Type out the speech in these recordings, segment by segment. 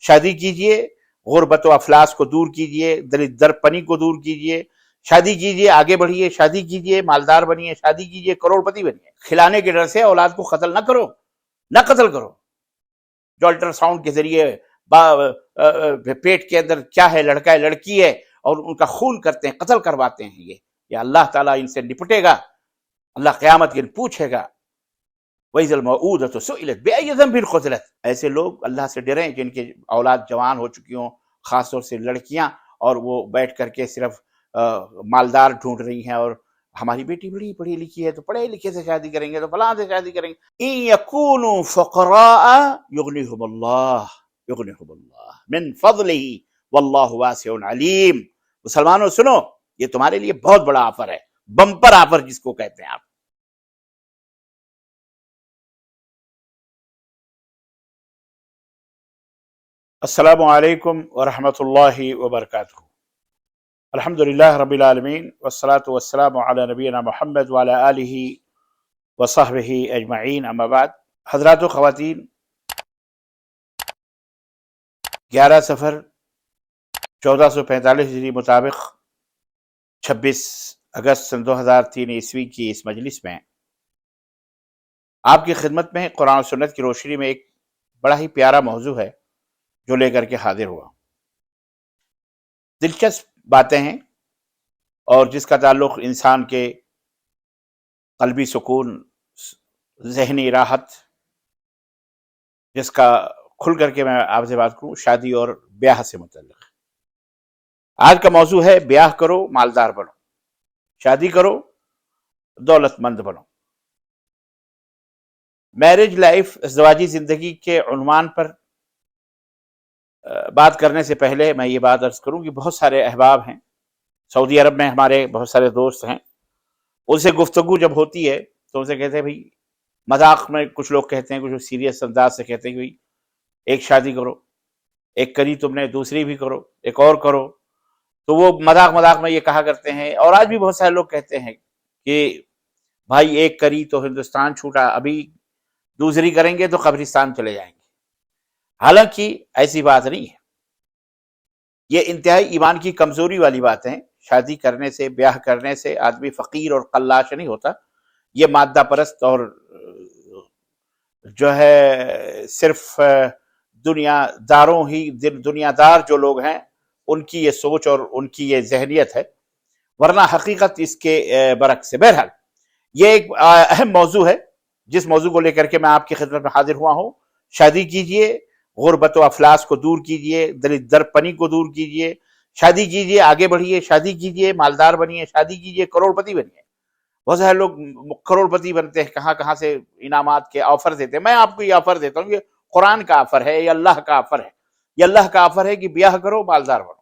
شادی کیجئے، غربت و افلاس کو دور کیجئے، دلدر پنی کو دور کیجئے، شادی کیجئے، آگے بڑھیے، شادی کیجئے، مالدار بنیے، شادی کیجئے، کروڑ پتی بنیے۔ کھلانے کے ڈر سے اولاد کو قتل نہ قتل کرو، جو الٹرا ساؤنڈ کے ذریعے پیٹ کے اندر کیا ہے، لڑکا ہے لڑکی ہے، اور ان کا خون کرتے ہیں، قتل کرواتے ہیں، یہ اللہ تعالیٰ ان سے نپٹے گا، اللہ قیامت کے دن پوچھے گا وَإِذَا الْمَوْءُودَةُ سُئِلَتْ بِأَيِّ ذَنبٍ قُتِلَتْ۔ ایسے لوگ اللہ سے ڈریں جن کے اولاد جوان ہو چکی ہوں، خاص طور سے لڑکیاں، اور وہ بیٹھ کر کے صرف مالدار ڈھونڈ رہی ہیں، اور ہماری بیٹی بڑی پڑھی لکھی ہے تو پڑھے لکھے سے شادی کریں گے، تو فلاں سے شادی کریں گے۔ إِن يَكُونُوا فُقَرَاءَ يُغْنِهُمُ اللَّهُ مِن فَضْلِهِ وَاللَّهُ وَاسِعٌ عَلِيمٌ۔ مسلمانوں سنو، یہ تمہارے لیے بہت بڑا آفر ہے، بمپر آفر جس کو کہتے ہیں آپ۔ السلام علیکم ورحمۃ اللہ وبرکاتہ۔ الحمدللہ رب العالمین، والصلاة والسلام علی نبینا محمد وعلی آلہ وصحبہ اجمعین، اما بعد۔ حضرات و خواتین، 11 صفر 1445 ہجری مطابق 26 اگست سن 2003 عیسوی کی اس مجلس میں آپ کی خدمت میں قرآن و سنت کی روشنی میں ایک بڑا ہی پیارا موضوع ہے جو لے کر کے حاضر ہوا۔ دلچسپ باتیں ہیں، اور جس کا تعلق انسان کے قلبی سکون، ذہنی راحت، جس کا کھل کر کے میں آپ سے بات کروں، شادی اور بیاہ سے متعلق۔ آج کا موضوع ہے بیاہ کرو مالدار بنو، شادی کرو دولت مند بنو۔ میرج لائف، ازدواجی زندگی کے عنوان پر بات کرنے سے پہلے میں یہ بات عرض کروں کہ بہت سارے احباب ہیں سعودی عرب میں، ہمارے بہت سارے دوست ہیں، ان سے گفتگو جب ہوتی ہے تو ان سے کہتے ہیں بھائی، مذاق میں کچھ لوگ کہتے ہیں، کچھ سیریس انداز سے کہتے ہیں کہ بھائی ایک شادی کرو، ایک کری تم نے، دوسری بھی کرو، ایک اور کرو۔ تو وہ مذاق میں یہ کہا کرتے ہیں، اور آج بھی بہت سارے لوگ کہتے ہیں کہ بھائی ایک کری تو ہندوستان چھوٹا، ابھی دوسری کریں گے تو قبرستان چلے جائیں گے۔ حالانکہ ایسی بات نہیں ہے، یہ انتہائی ایمان کی کمزوری والی بات ہے۔ شادی کرنے سے، بیاہ کرنے سے آدمی فقیر اور قلاش نہیں ہوتا، یہ مادہ پرست اور جو ہے صرف دنیا دار جو لوگ ہیں ان کی یہ سوچ اور ان کی یہ ذہنیت ہے، ورنہ حقیقت اس کے برعکس ہے۔ بہرحال یہ ایک اہم موضوع ہے جس موضوع کو لے کر کے میں آپ کی خدمت میں حاضر ہوا ہوں۔ شادی کیجئے، غربت و افلاس کو دور کیجئے، دلدر پنی کو دور کیجئے، شادی کیجئے، آگے بڑھیے، شادی کیجئے، مالدار بنیے، شادی کیجئے، کروڑ پتی بنیے۔ بہت سارے لوگ کروڑ پتی بنتے ہیں، کہاں سے انعامات کے آفر دیتے ہیں۔ میں آپ کو یہ آفر دیتا ہوں، یہ قرآن کا آفر ہے، یہ اللہ کا آفر ہے، یہ اللہ کا آفر ہے کہ بیاہ کرو، مالدار بنو۔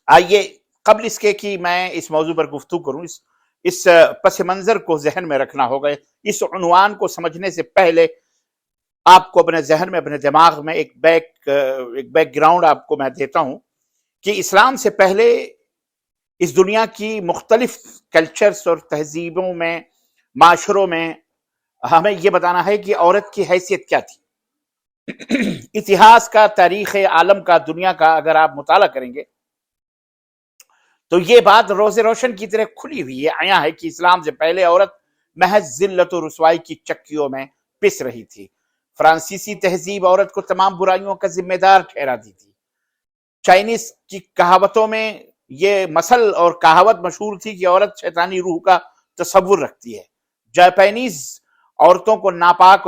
آئیے، قبل اس کے کہ میں اس موضوع پر گفتگو کروں، اس پس منظر کو ذہن میں رکھنا ہوگا۔ اس عنوان کو سمجھنے سے پہلے آپ کو اپنے ذہن میں، اپنے دماغ میں ایک بیک گراؤنڈ آپ کو میں دیتا ہوں کہ اسلام سے پہلے اس دنیا کی مختلف کلچرز اور تہذیبوں میں، معاشروں میں ہمیں یہ بتانا ہے کہ عورت کی حیثیت کیا تھی۔ اتہاس کا، تاریخ عالم کا، دنیا کا اگر آپ مطالعہ کریں گے تو یہ بات روز روشن کی طرح کھلی ہوئی ہے، عیاں ہے کہ اسلام سے پہلے عورت محض ذلت و رسوائی کی چکیوں میں پس رہی تھی۔ فرانسیسی تہذیب عورت کو تمام برائیوں کا ذمہ دار ٹھہراتی تھی۔ چائنیز کی کہاوتوں میں یہ مثل اور کہاوت مشہور تھی کہ عورت شیطانی روح کا تصور رکھتی ہے۔ جاپانیز عورتوں کو ناپاک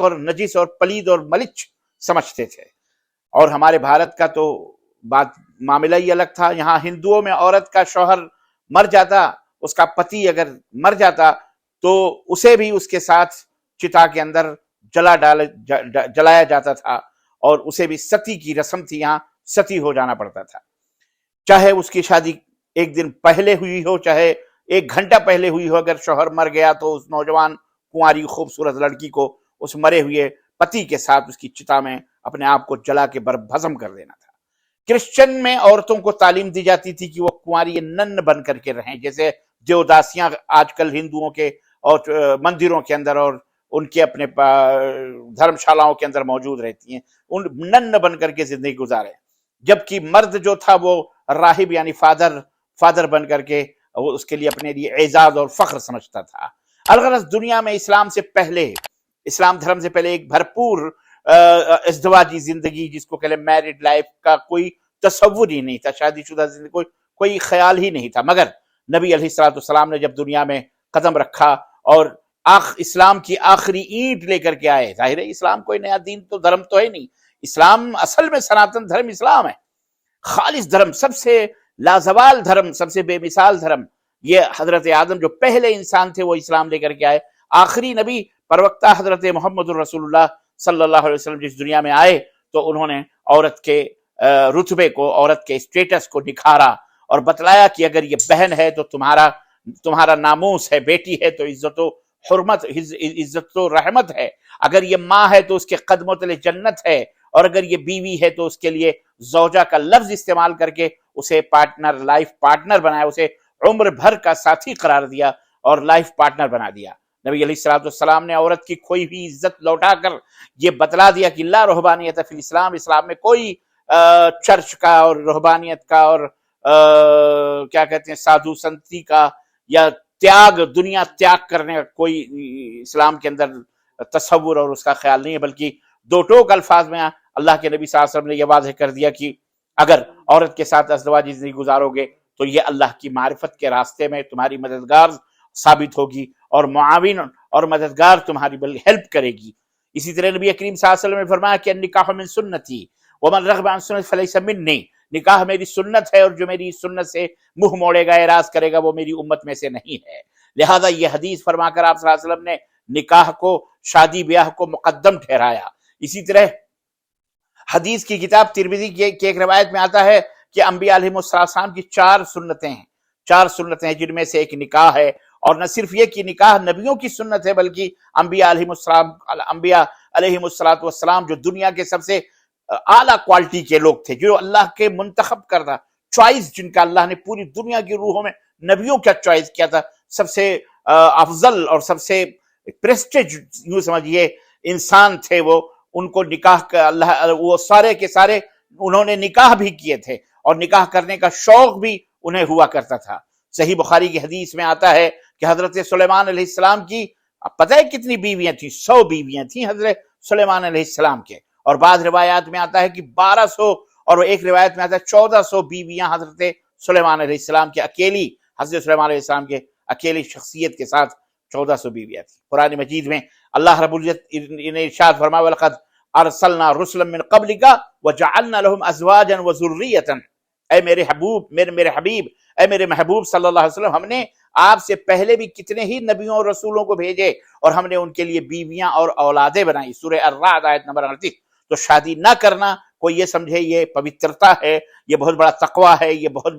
اور نجس اور پلید اور ملچ سمجھتے تھے، اور ہمارے بھارت کا تو معاملہ ہی الگ تھا۔ یہاں ہندوؤں میں عورت کا شوہر مر جاتا، اس کا پتی اگر مر جاتا تو اسے بھی اس کے ساتھ چتا کے اندر جلایا جاتا تھا، اور اسے بھی ستی کی رسم تھی، یہاں ستی ہو جانا پڑتا تھا۔ چاہے اس کی شادی ایک دن پہلے ہوئی ہو، چاہے 1 گھنٹہ پہلے ہوئی ہو، اگر شوہر مر گیا تو اس نوجوان کنواری خوبصورت لڑکی کو اس مرے ہوئے پتی کے ساتھ اس کی چتا میں اپنے آپ کو جلا کے بربھسم کر دینا تھا۔ کرسچن میں عورتوں کو تعلیم دی جاتی تھی کہ وہ کنواری نن بن کر کے رہیں، جیسے دیوداسیاں آج کل ہندوؤں کے اور مندروں کے اندر اور ان کے اپنے دھرمشالاؤں کے اندر موجود رہتی ہیں، ان نن بن کر کے زندگی گزارے، جبکہ مرد جو تھا وہ راہب یعنی فادر بن کر کے وہ اس کے لیے اپنے لیے اعزاز اور فخر سمجھتا تھا۔ الغرض دنیا میں اسلام سے پہلے، اسلام دھرم سے پہلے ایک بھرپور ازدواجی زندگی جس کو کہلے میرڈ لائف کا کوئی تصور ہی نہیں تھا، شادی شدہ زندگی کوئی خیال ہی نہیں تھا۔ مگر نبی علیہ السلام نے جب دنیا میں قدم رکھا اور اسلام کی آخری اینٹ لے کر کے آئے، ظاہر ہے اسلام کوئی نیا دین تو دھرم تو ہے نہیں، اسلام اصل میں سناتن دھرم اسلام ہے، خالص دھرم، سب سے لازوال دھرم، سب سے بے مثال دھرم۔ یہ حضرت آدم جو پہلے انسان تھے وہ اسلام لے کر کے آئے، آخری نبی پروقتہ حضرت محمد الرسول اللہ صلی اللہ علیہ وسلم جس دنیا میں آئے تو انہوں نے عورت کے رتبے کو، عورت کے اسٹیٹس کو نکھارا اور بتلایا کہ اگر یہ بہن ہے تو تمہارا ناموس ہے، بیٹی ہے تو عزت و حرمت، عزت و رحمت ہے، اگر یہ ماں ہے تو اس کے قدموں تلے جنت ہے، اور اگر یہ بیوی ہے تو اس کے لیے زوجہ کا لفظ استعمال کر کے اسے پارٹنر، لائف پارٹنر بنایا، اسے عمر بھر کا ساتھی قرار دیا اور لائف پارٹنر بنا دیا۔ نبی علیہ السلام نے عورت کی کھوئی ہوئی عزت لوٹا کر یہ بتلا دیا کہ لا رہبانیت فی الاسلام، اسلام میں کوئی چرچ کا اور رہبانیت کا اور کیا کہتے ہیں سادھو سنتی کا یا تیاگ، دنیا تیاگ کرنے کا کوئی اسلام کے اندر تصور اور اس کا خیال نہیں ہے، بلکہ دو ٹوک الفاظ میں اللہ کے نبی صلی اللہ علیہ وسلم نے یہ واضح کر دیا کہ اگر عورت کے ساتھ ازدواجی زندگی گزارو گے تو یہ اللہ کی معرفت کے راستے میں تمہاری مددگار ثابت ہوگی اور معاون اور مددگار تمہاری ہیلپ کرے گی۔ اسی طرح نبی کریم صلی اللہ علیہ وسلم نے فرمایا کہ النکاح من سنتی ومن رغب عن سنتی فلیس منی، نکاح میری سنت ہے اور جو میری سنت سے منہ موڑے گا، اعراض کرے گا، وہ میری امت میں سے نہیں ہے۔ لہذا یہ حدیث فرما کر آپ صلی اللہ علیہ وسلم نے نکاح کو، شادی بیاہ کو مقدم ٹھہرایا۔ اسی طرح حدیث کی کتاب ترمذی کی ایک روایت میں آتا ہے کہ انبیاء علیہ السلام کی 4 سنتیں ہیں جن میں سے ایک نکاح ہے، اور نہ صرف یہ کہ نکاح نبیوں کی سنت ہے بلکہ انبیاء علیہ السلام جو دنیا کے سب سے اعلیٰ کوالٹی کے لوگ تھے، جو اللہ کے منتخب کردہ چوائس، جن کا اللہ نے پوری دنیا کی روحوں میں نبیوں کا چوائس کیا تھا، سب سے افضل اور سب سے پریسٹیج یوں سمجھیے انسان تھے وہ، ان کو نکاح کا اللہ، وہ سارے کے سارے انہوں نے نکاح بھی کیے تھے اور نکاح کرنے کا شوق بھی انہیں ہوا کرتا تھا۔ صحیح بخاری کی حدیث میں آتا ہے کہ حضرت سلیمان علیہ السلام کی پتہ ہے کتنی بیویاں تھیں؟ 100 بیویاں تھیں حضرت سلیمان علیہ السلام کے، اور بعض روایات میں آتا ہے کہ 1200 اور ایک روایت میں آتا ہے 1400 بیویاں حضرت سلیمان علیہ السلام کے اکیلی، حضرت سلیمان علیہ السلام کے اکیلی شخصیت کے ساتھ 1400 بیویاں تھیں۔ قرآن مجید میں اللہ رب العزت نے ارشاد فرمایا وَلَقَدْ ارسلنا رسلا من قبلک وجعلنا لهم ازواجا وذریۃ، اے میرے حبیب، اے میرے محبوب صلی اللہ علیہ وسلم، ہم نے آپ سے پہلے بھی کتنے ہی نبیوں اور رسولوں کو بھیجے اور ہم نے ان کے لیے بیویاں اور اولادیں بنائی۔ سورہ الرعد آیت نمبر 38۔ تو شادی نہ کرنا کوئی یہ سمجھے یہ پوترتا ہے، یہ بہت بڑا تقوی ہے، یہ بہت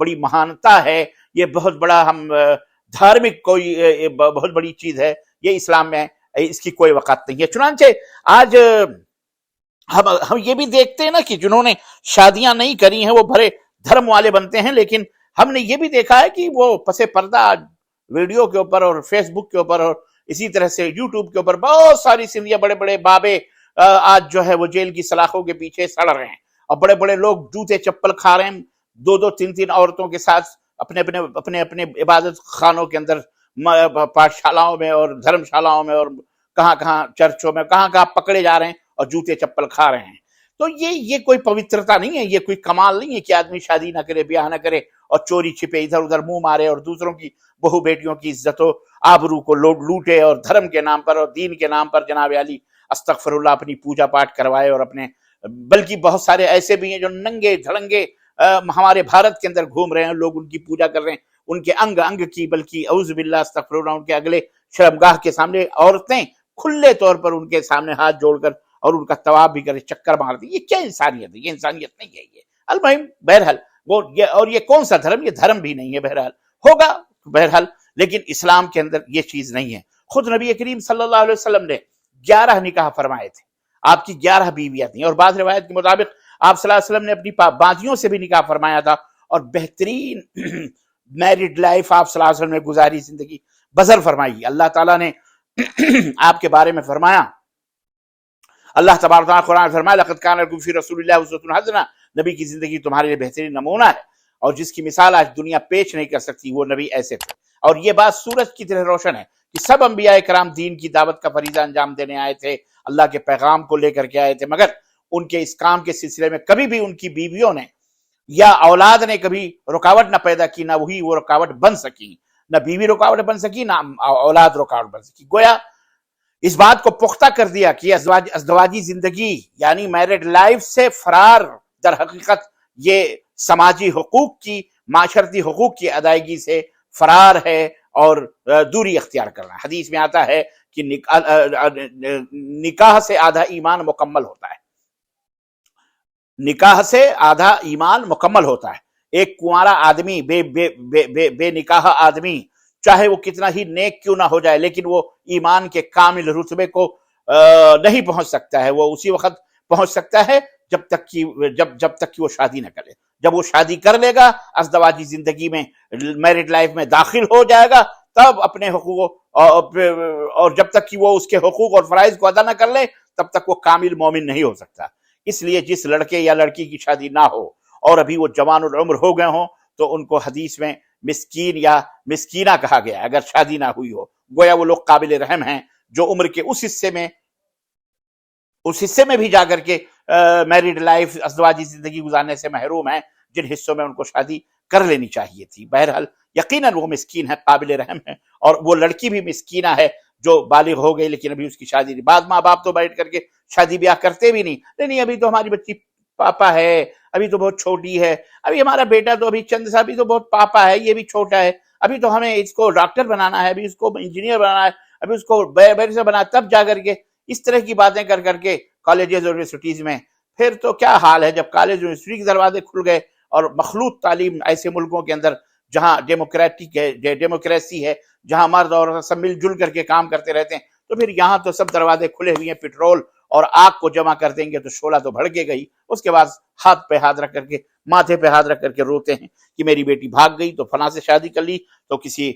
بڑی مہانتا ہے، یہ بہت بڑا ہم دھارمک کوئی بہت بڑی چیز ہے، یہ اسلام میں اس کی کوئی وقت نہیں ہے۔ چنانچہ آج ہم یہ بھی دیکھتے ہیں نا کہ جنہوں نے شادیاں نہیں کری ہیں وہ بڑے دھرم والے بنتے ہیں، لیکن ہم نے یہ بھی دیکھا ہے کہ وہ پس پردہ ویڈیو کے اوپر اور فیس بک کے اوپر اور اسی طرح سے یوٹیوب کے اوپر بہت ساری سندھیاں، بڑے بڑے بابے آج جو ہے وہ جیل کی سلاخوں کے پیچھے سڑ رہے ہیں، اور بڑے بڑے لوگ جوتے چپل کھا رہے ہیں 2-2 3-3 عورتوں کے ساتھ اپنے عبادت خانوں کے اندر، پاٹ شالاؤں میں اور دھرم شالاؤں میں اور کہاں چرچوں میں کہاں پکڑے جا رہے ہیں اور جوتے چپل کھا رہے ہیں۔ تو یہ کوئی پوترتا نہیں ہے، یہ کوئی کمال نہیں ہے کہ آدمی شادی نہ کرے، بیاہ نہ کرے اور چوری چھپے ادھر ادھر منہ مارے اور دوسروں کی بہو بیٹیوں کی عزت و آبرو کو لوٹے اور دھرم کے نام پر اور دین کے نام پر جناب علی استغفر اللہ اپنی پوجا پاٹ کروائے، اور بلکہ بہت سارے ایسے بھی ہیں جو ننگے دھڑنگے ہمارے بھارت کے اندر گھوم رہے ہیں، لوگ ان کی پوجا کر رہے ہیں، ان کے انگ کی، بلکہ اعوذ باللہ استغفر اللہ، ان کے اگلے شرمگاہ کے سامنے عورتیں کھلے طور پر ان کے سامنے ہاتھ جوڑ کر اور ان کا طواف بھی کرے، چکر مار دی۔ یہ کیا انسانیت ہے؟ یہ انسانیت نہیں ہے یہ۔ المہم بہرحال اور یہ کون سا دھرم؟ یہ دھرم بھی نہیں ہے، بہرحال ہوگا بہرحال، لیکن اسلام کے اندر یہ چیز نہیں ہے۔ خود نبی کریم صلی اللہ علیہ وسلم نے 11 نکاح فرمائے تھے، آپ کی 11 بیویاں تھیں، اور بعض روایت کے مطابق آپ صلی اللہ علیہ وسلم نے اپنی باجیوں سے بھی نکاح فرمایا تھا، اور بہترین میرڈ لائف آپ صلی اللہ علیہ وسلم نے گزاری، زندگی بسر فرمائی۔ اللہ تعالیٰ نے آپ کے بارے میں فرمایا، اللہ تبارک و تعالیٰ قرآن فرمایا لقد کان لکم فی رسول اللہ اسوۃ حسنہ، نبی کی زندگی تمہارے لیے بہترین نمونہ ہے، اور جس کی مثال آج دنیا پیش نہیں کر سکتی وہ نبی ایسے تھے۔ اور یہ بات سورج کی طرح روشن ہے کہ سب انبیاء کرام دین کی دعوت کا فریضہ انجام دینے آئے تھے، اللہ کے پیغام کو لے کر کے آئے تھے، مگر ان کے اس کام کے سلسلے میں کبھی بھی ان کی بیویوں نے یا اولاد نے کبھی رکاوٹ نہ پیدا کی، نہ وہی وہ رکاوٹ بن سکی، نہ بیوی رکاوٹ بن سکی، نہ اولاد رکاوٹ بن سکی۔ گویا اس بات کو پختہ کر دیا کہ ازدواجی زندگی یعنی میرڈ لائف سے فرار در حقیقت یہ سماجی حقوق کی، معاشرتی حقوق کی ادائیگی سے فرار ہے اور دوری اختیار کرنا۔ حدیث میں آتا ہے کہ نکاح سے آدھا ایمان مکمل ہوتا ہے، نکاح سے آدھا ایمان مکمل ہوتا ہے۔ ایک کنوارا آدمی، بے نکاح آدمی، چاہے وہ کتنا ہی نیک کیوں نہ ہو جائے، لیکن وہ ایمان کے کامل رتبے کو نہیں پہنچ سکتا ہے۔ وہ اسی وقت پہنچ سکتا ہے جب تک کہ وہ شادی نہ کرے۔ جب وہ شادی کر لے گا، ازدواجی زندگی میں، میرڈ لائف میں داخل ہو جائے گا، تب اپنے حقوق اور جب تک کہ وہ اس کے حقوق اور فرائض کو ادا نہ کر لے، تب تک وہ کامل مومن نہیں ہو سکتا۔ اس لیے جس لڑکے یا لڑکی کی شادی نہ ہو اور ابھی وہ جوان العمر ہو گئے ہوں تو ان کو حدیث میں مسکین یا مسکینہ کہا گیا اگر شادی نہ ہوئی ہو۔ گویا وہ لوگ قابل رحم ہیں جو عمر کے اس حصے میں بھی جا کر کے میریڈ لائف، ازدواجی زندگی گزارنے سے محروم ہیں، جن حصوں میں ان کو شادی کر لینی چاہیے تھی۔ بہرحال یقیناً وہ مسکین ہے، قابل رحم ہے، اور وہ لڑکی بھی مسکینہ ہے جو بالغ ہو گئی لیکن ابھی اس کی شادی نہیں۔ بعض ماں باپ تو بیٹھ کر کے شادی بیاہ کرتے بھی نہیں، ابھی تو ہماری بچی پاپا ہے، ابھی تو بہت چھوٹی ہے، ابھی ہمارا بیٹا تو ابھی چند سال، ابھی تو بہت پاپا ہے، یہ بھی چھوٹا ہے، ابھی تو ہمیں اس کو ڈاکٹر بنانا ہے، ابھی اس کو انجینئر بنانا ہے، ابھی اس کو بیرسٹر بنانا ہے، تب جا کر کے اس طرح کی باتیں کر کے کالجز اور یونیورسٹیز میں۔ پھر تو کیا حال ہے جب کالج یونیورسٹی کے دروازے کھل گئے اور مخلوط تعلیم ایسے ملکوں کے اندر جہاں ڈیموکریسی ہے، جہاں مرد اور سب مل جل کر کے کام کرتے رہتے ہیں، تو پھر یہاں تو سب دروازے کھلے ہوئے ہیں، پیٹرول اور آگ کو جمع کر دیں گے تو شعلہ تو بھڑکے گئی۔ اس کے بعد ہاتھ پہ ہاتھ رکھ کر کے، ماتھے پہ ہاتھ رکھ کر کے روتے ہیں کہ میری بیٹی بھاگ گئی تو فلاں سے شادی کر لی، تو کسی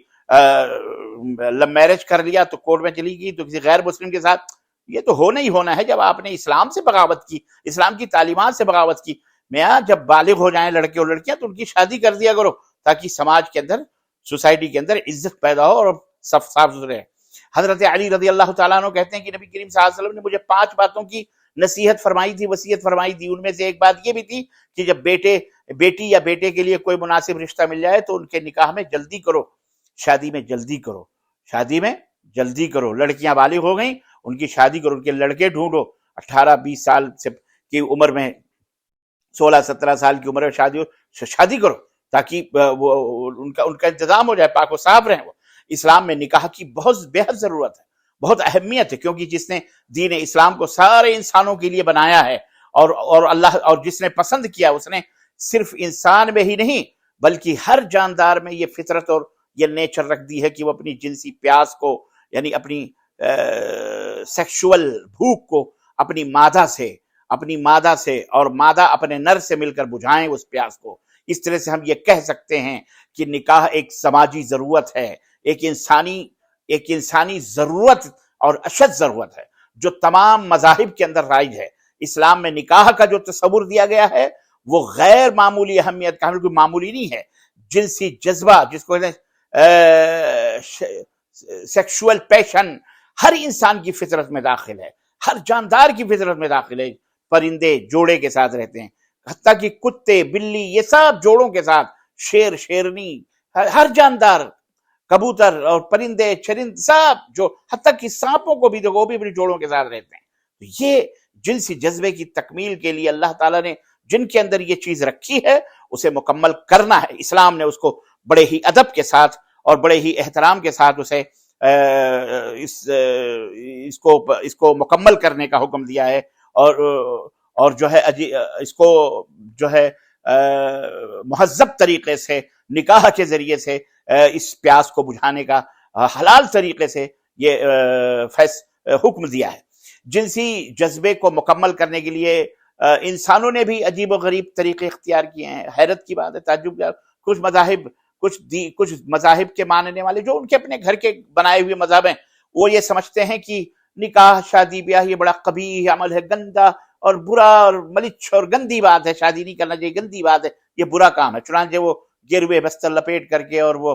لو میرج کر لیا تو کورٹ میں چلی گئی، تو کسی غیر مسلم کے ساتھ۔ یہ تو ہونا ہی ہونا ہے جب آپ نے اسلام سے بغاوت کی، اسلام کی تعلیمات سے بغاوت کی۔ میاں جب بالغ ہو جائیں لڑکے اور لڑکیاں تو ان کی شادی کر دیا کرو تاکہ سماج کے اندر، سوسائٹی کے اندر عزت پیدا ہو اور صاف ستھرے ہے۔ حضرت علی رضی اللہ تعالیٰ عنہ کہتے ہیں کہ نبی کریم صلی اللہ علیہ وسلم نے مجھے 5 باتوں کی نصیحت فرمائی تھی، وصیت فرمائی تھی۔ ان میں سے ایک بات یہ بھی تھی کہ جب بیٹی یا بیٹے کے لیے کوئی مناسب رشتہ مل جائے تو ان کے نکاح میں جلدی کرو، شادی میں جلدی کرو۔ لڑکیاں بالغ ہو گئیں، ان کی شادی کرو، ان کے لڑکے ڈھونڈو 18-20 سال کی عمر میں، 16-17 سال کی عمر میں شادی کرو تاکہ ان کا انتظام ہو جائے، پاک و صاف رہیں وہ۔ اسلام میں نکاح کی بہت بے حد ضرورت ہے، بہت اہمیت ہے، کیونکہ جس نے دین اسلام کو سارے انسانوں کے لیے بنایا ہے اور اللہ، اور جس نے پسند کیا، اس نے صرف انسان میں ہی نہیں بلکہ ہر جاندار میں یہ فطرت اور یہ نیچر رکھ دی ہے کہ وہ اپنی جنسی پیاس کو، یعنی اپنی سیکشول بھوک کو اپنی مادہ سے اور مادہ اپنے نر سے مل کر بجھائیں اس پیاس کو۔ اس طرح سے ہم یہ کہہ سکتے ہیں کہ نکاح ایک سماجی ضرورت ہے، ایک انسانی ضرورت اور اشد ضرورت ہے جو تمام مذاہب کے اندر رائج ہے۔ اسلام میں نکاح کا جو تصور دیا گیا ہے وہ غیر معمولی اہمیت کا، کوئی معمولی نہیں ہے۔ جنسی جذبہ جس کو کہتے ہیں سیکشول پیشن، ہر انسان کی فطرت میں داخل ہے، ہر جاندار کی فطرت میں داخل ہے۔ پرندے جوڑے کے ساتھ رہتے ہیں، حتیٰ کہ کتے، بلی، یہ سب جوڑوں کے ساتھ، شیر، شیرنی، ہر جاندار، کبوتر اور پرندے، چرند، سب جو حتیٰ کہ سانپوں کو بھی وہ بھی اپنے جوڑوں کے ساتھ رہتے ہیں۔ یہ جنسی جذبے کی تکمیل کے لیے اللہ تعالیٰ نے جن کے اندر یہ چیز رکھی ہے اسے مکمل کرنا ہے۔ اسلام نے اس کو بڑے ہی ادب کے ساتھ اور بڑے ہی احترام کے ساتھ اسے اس کو مکمل کرنے کا حکم دیا ہے، اور جو ہے اس کو جو ہے مہذب طریقے سے نکاح کے ذریعے سے اس پیاس کو بجھانے کا حلال طریقے سے یہ حکم دیا ہے۔ جنسی جذبے کو مکمل کرنے کے لیے انسانوں نے بھی عجیب و غریب طریقے اختیار کیے ہیں۔ حیرت کی بات ہے، تعجب کی، کچھ مذاہب کے ماننے والے جو ان کے اپنے گھر کے بنائے ہوئے مذہب ہیں، وہ یہ سمجھتے ہیں کہ نکاح شادی بیاہ یہ بڑا قبیح عمل ہے، گندا اور برا اور ملچ اور گندی بات ہے، شادی نہیں کرنا چاہیے، گندی بات ہے، یہ برا کام ہے، چنانچہ وہ گروے بستر لپیٹ کر کے اور وہ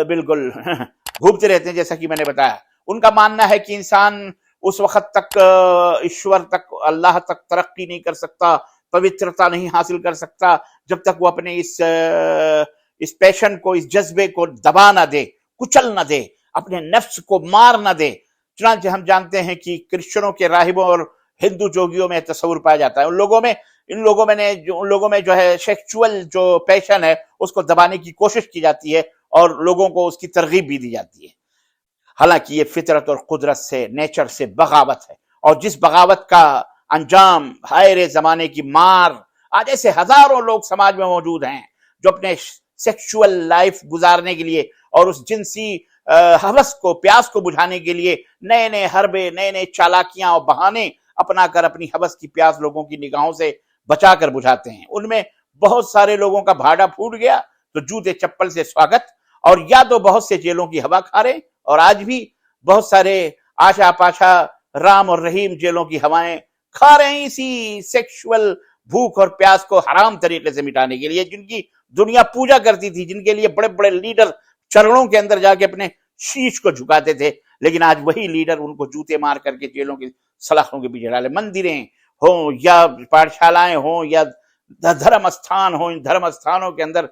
بالکل گھومتے رہتے ہیں جیسا کہ میں نے بتایا۔ ان کا ماننا ہے کہ انسان اس وقت تک ایشور تک، اللہ تک ترقی نہیں کر سکتا، پوترتا نہیں حاصل کر سکتا جب تک وہ اپنے اس پیشن کو، اس جذبے کو دبا نہ دے، کچل نہ دے، اپنے نفس کو مار نہ دے۔ چنانچہ ہم جانتے ہیں کہ کرسچنوں کے راہبوں اور ہندو جوگیوں میں تصور پایا جاتا ہے، ان لوگوں میں جو ہے سیکچول جو پیشن ہے اس کو دبانے کی کوشش کی جاتی ہے اور لوگوں کو اس کی ترغیب بھی دی جاتی ہے، حالانکہ یہ فطرت اور قدرت سے، نیچر سے بغاوت ہے، اور جس بغاوت کا انجام ہائر زمانے کی مار، آج ایسے ہزاروں لوگ سماج میں موجود ہیں جو اپنے سیکشول لائف گزارنے کے لیے اور اس جنسی ہوس کو، پیاس کو بجھانے کے لیے نئے نئے حربے، نئے نئے چالاکیاں اور بہانے اپنا کر اپنی ہوس کی پیاس لوگوں کی نگاہوں سے بچا کر بجھاتے ہیں۔ ان میں بہت سارے لوگوں کا بھاڑا پھوٹ گیا تو جوتے چپل سے سواگت، اور یا تو بہت سے جیلوں کی ہوا کھا رہے، اور آج بھی بہت سارے آشا پاشا رام اور رحیم جیلوں کی ہوائیں کھا رہے ہیں اسی سیکشول بھوک اور پیاس کو حرام طریقے سے مٹانے کے لیے، جن کی دنیا پوجا کرتی تھی، جن کے لیے بڑے بڑے لیڈر چرنوں کے اندر جا کے اپنے شیش کو جھکاتے تھے، لیکن آج وہی لیڈر ان کو جوتے مار کر کے جیلوں کی سلاخوں کے پیچھے ڈالے۔ مندریں ہوں یا پاٹھشالائیں ہوں یا دھرم استھان ہوں، ان دھرم استھانوں کے اندر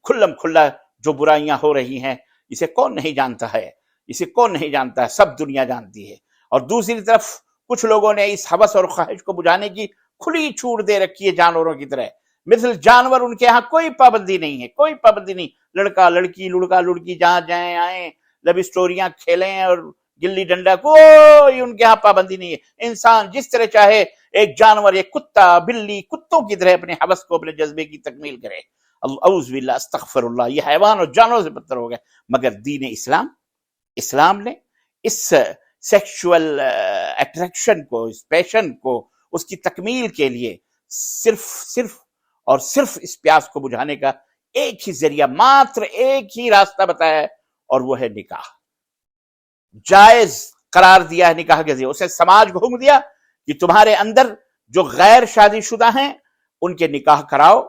کھلم کھلا جو برائیاں ہو رہی ہیں، اسے کون نہیں جانتا ہے؟ اسے کون نہیں جانتا ہے؟ سب دنیا جانتی ہے۔ اور دوسری طرف کچھ لوگوں نے اس ہوس اور خواہش کو بجھانے کی کھلی چھوٹ دے رکھی ہے جانوروں کی طرح، مثل جانور ان کے ہاں کوئی پابندی نہیں ہے، کوئی پابندی نہیں، لڑکا لڑکی، لڑکا لڑکی جہاں جائیں آئیں، لو اسٹوریاں کھیلیں اور گلی ڈنڈا، کوئی ان کے ہاں پابندی نہیں ہے۔ انسان جس طرح چاہے ایک جانور، ایک کتا بلی کتوں کی طرح اپنے ہوس کو، اپنے جذبے کی تکمیل کرے۔ اعوذ باللہ، استغفر اللہ، یہ حیوان اور جانوروں سے بدتر ہو گئے۔ مگر دین اسلام نے اس سیکشول اٹریکشن کو، اس پیشن کو، اس کی تکمیل کے لیے صرف اس پیاس کو بجھانے کا ایک ہی ذریعہ، ماتر ایک ہی راستہ بتایا ہے، اور وہ ہے نکاح۔ جائز قرار دیا ہے نکاح کے ذریعے، اسے سماج کو حکم دیا کہ تمہارے اندر جو غیر شادی شدہ ہیں ان کے نکاح کراؤ،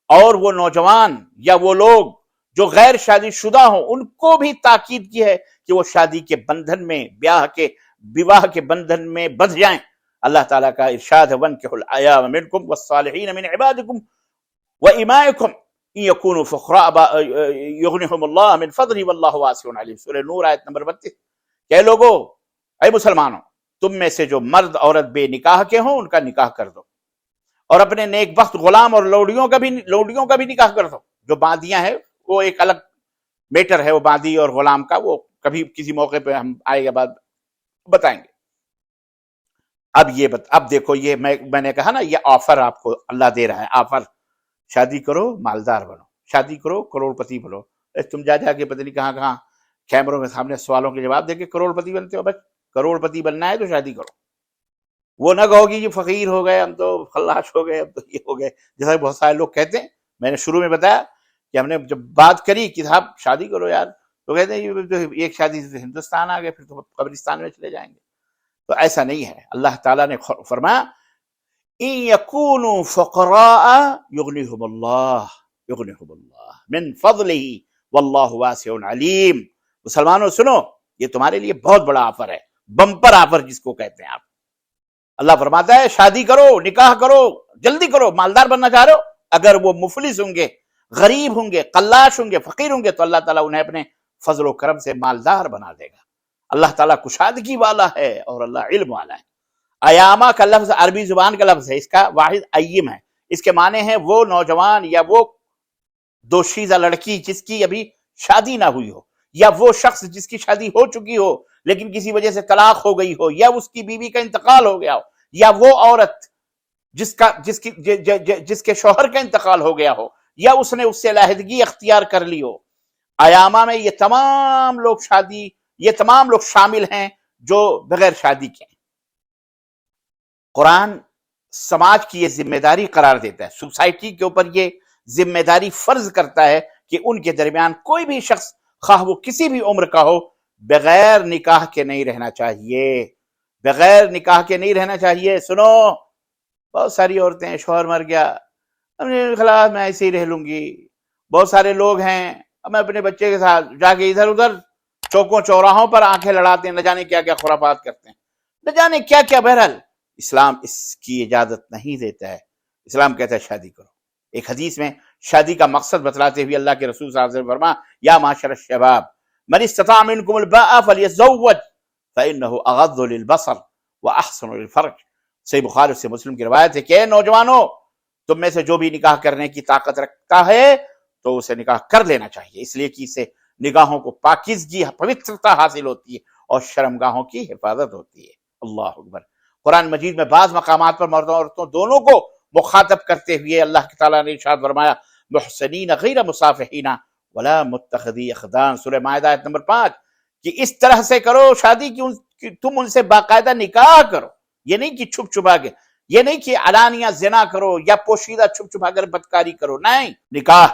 اور وہ نوجوان یا وہ لوگ جو غیر شادی شدہ ہوں ان کو بھی تاکید کی ہے کہ وہ شادی کے بندھن میں، بیواہ کے بندھن میں بندھ جائیں۔ اللہ تعالیٰ کا ارشاد ہے وَانكِحُوا الْأَيَامَ مِنكُمْ وَالصَّالِحِينَ مِنْ عِبَادِكُمْ وَإِمَائِكُمْ إِن يَكُونُوا فُقَرَاءَ يُغْنِهُمُ اللَّهُ مِنْ فَضْلِهِ وَاللَّهُ وَاسِعٌ عَلِيمٌ، سورہ نور آیت نمبر 32۔ کہ لوگو، اے مسلمانوں، تم میں سے جو مرد عورت بے نکاح کے ہوں ان کا نکاح کر دو، اور اپنے نیک بخت غلام اور لوڈیوں کا بھی نکاح کر دو۔ جو باندیاں ہیں وہ ایک الگ میٹر ہے، وہ باندی اور غلام کا، وہ کبھی کسی موقع پہ ہم آئے گا بعد بتائیں گے۔ اب دیکھو، یہ میں نے کہا نا، یہ آفر آپ کو اللہ دے رہا ہے، آفر، شادی کرو مالدار بنو، شادی کرو کروڑ پتی بنو۔ تم جا کے پتہ نہیں کہاں کیمروں کے سامنے سوالوں کے جواب دے کے کروڑ پتی بنتے ہو۔ بس کروڑ پتی بننا ہے تو شادی کرو، وہ نہ کہو کہ یہ فقیر ہو گئے، ہم تو خلاش ہو گئے، ہم تو یہ ہو گئے، جیسا کہ بہت سارے لوگ کہتے ہیں۔ میں نے شروع میں بتایا کہ ہم نے جب بات کری کہ صاحب شادی کرو یار، تو کہتے ہیں ایک شادی سے ہندوستان آ گئے، پھر تو قبرستان میں چلے جائیں گے۔ تو ایسا نہیں ہے۔ اللہ تعالیٰ نے فرمایا إِن يَكُونُوا فُقَرَاءَ يُغْنِهُمُ اللَّهُ مِنْ فَضْلِهِ وَاللَّهُ وَاسِعٌ عَلِيمٌ۔ مسلمانوں سنو، یہ تمہارے لیے بہت بڑا آفر ہے، بمپر آفر جس کو کہتے ہیں آپ۔ اللہ فرماتا ہے شادی کرو، نکاح کرو، جلدی کرو۔ مالدار بننا چاہ رہے ہو، اگر وہ مفلس ہوں گے، غریب ہوں گے، قلاش ہوں گے، فقیر ہوں گے، تو اللہ تعالیٰ انہیں اپنے فضل و کرم سے مالدار بنا دے گا۔ اللہ تعالیٰ کشادگی والا ہے اور اللہ علم والا ہے۔ ایامہ کا لفظ عربی زبان کا لفظ ہے، اس کا واحد ایم ہے، اس کے معنی ہے وہ نوجوان یا وہ دوشیزہ لڑکی جس کی ابھی شادی نہ ہوئی ہو، یا وہ شخص جس کی شادی ہو چکی ہو لیکن کسی وجہ سے طلاق ہو گئی ہو، یا اس کی بیوی کا انتقال ہو گیا ہو، یا وہ عورت جس کے شوہر کا انتقال ہو گیا ہو، یا اس نے اس سے علیحدگی اختیار کر لی ہو۔ ایامہ میں یہ تمام لوگ شامل ہیں جو بغیر شادی کے ہیں۔ قرآن سماج کی یہ ذمہ داری قرار دیتا ہے، سوسائٹی کے اوپر یہ ذمہ داری فرض کرتا ہے کہ ان کے درمیان کوئی بھی شخص، خواہ وہ کسی بھی عمر کا ہو، بغیر نکاح کے نہیں رہنا چاہیے، بغیر نکاح کے نہیں رہنا چاہیے۔ سنو، بہت ساری عورتیں، شوہر مر گیا، خلاص میں ایسے ہی رہ لوں گی۔ بہت سارے لوگ ہیں، میں اپنے بچے کے ساتھ جا کے ادھر ادھر چوکوں چوراہوں پر آنکھیں لڑاتے ہیں، نہ جانے کیا کیا خرافات کرتے ہیں، نہ جانے کیا کیا۔ بہرحال اسلام اس کی اجازت نہیں دیتا ہے، اسلام کہتا ہے شادی کرو۔ ایک حدیث میں شادی کا مقصد بتلاتے ہوئے اللہ کے رسول صلی اللہ علیہ وسلم فرما، یا معاشر الشباب من استطاع منکم الباء فلیتزوج فانه اغض للبصر واحسن للفرج۔ صحیح بخاری سے مسلم کی روایت ہے کہ اے نوجوانوں، تم میں سے جو بھی نکاح کرنے کی طاقت رکھتا ہے تو اسے نکاح کر لینا چاہیے، اس لیے کہ اسے نگاہوں کو پاکیزگی، پوترتا حاصل ہوتی ہے اور شرمگاہوں کی حفاظت ہوتی ہے۔ اللہ اکبر۔ قرآن مجید میں بعض مقامات پر مردوں اور عورتوں دونوں کو مخاطب کرتے ہوئے اللہ تعالیٰ نے ارشاد فرمایا، محسنین غیر مصافحین ولا متخذی اخدان، سورہ مائدہ آیت نمبر 5، کہ اس طرح سے کرو شادی کہ تم ان سے باقاعدہ نکاح کرو، یہ نہیں کہ چھپ چھپا کے، یہ نہیں کہ علانیہ زنا کرو یا پوشیدہ چھپ چھپا کر بدکاری کرو، نہیں، نکاح،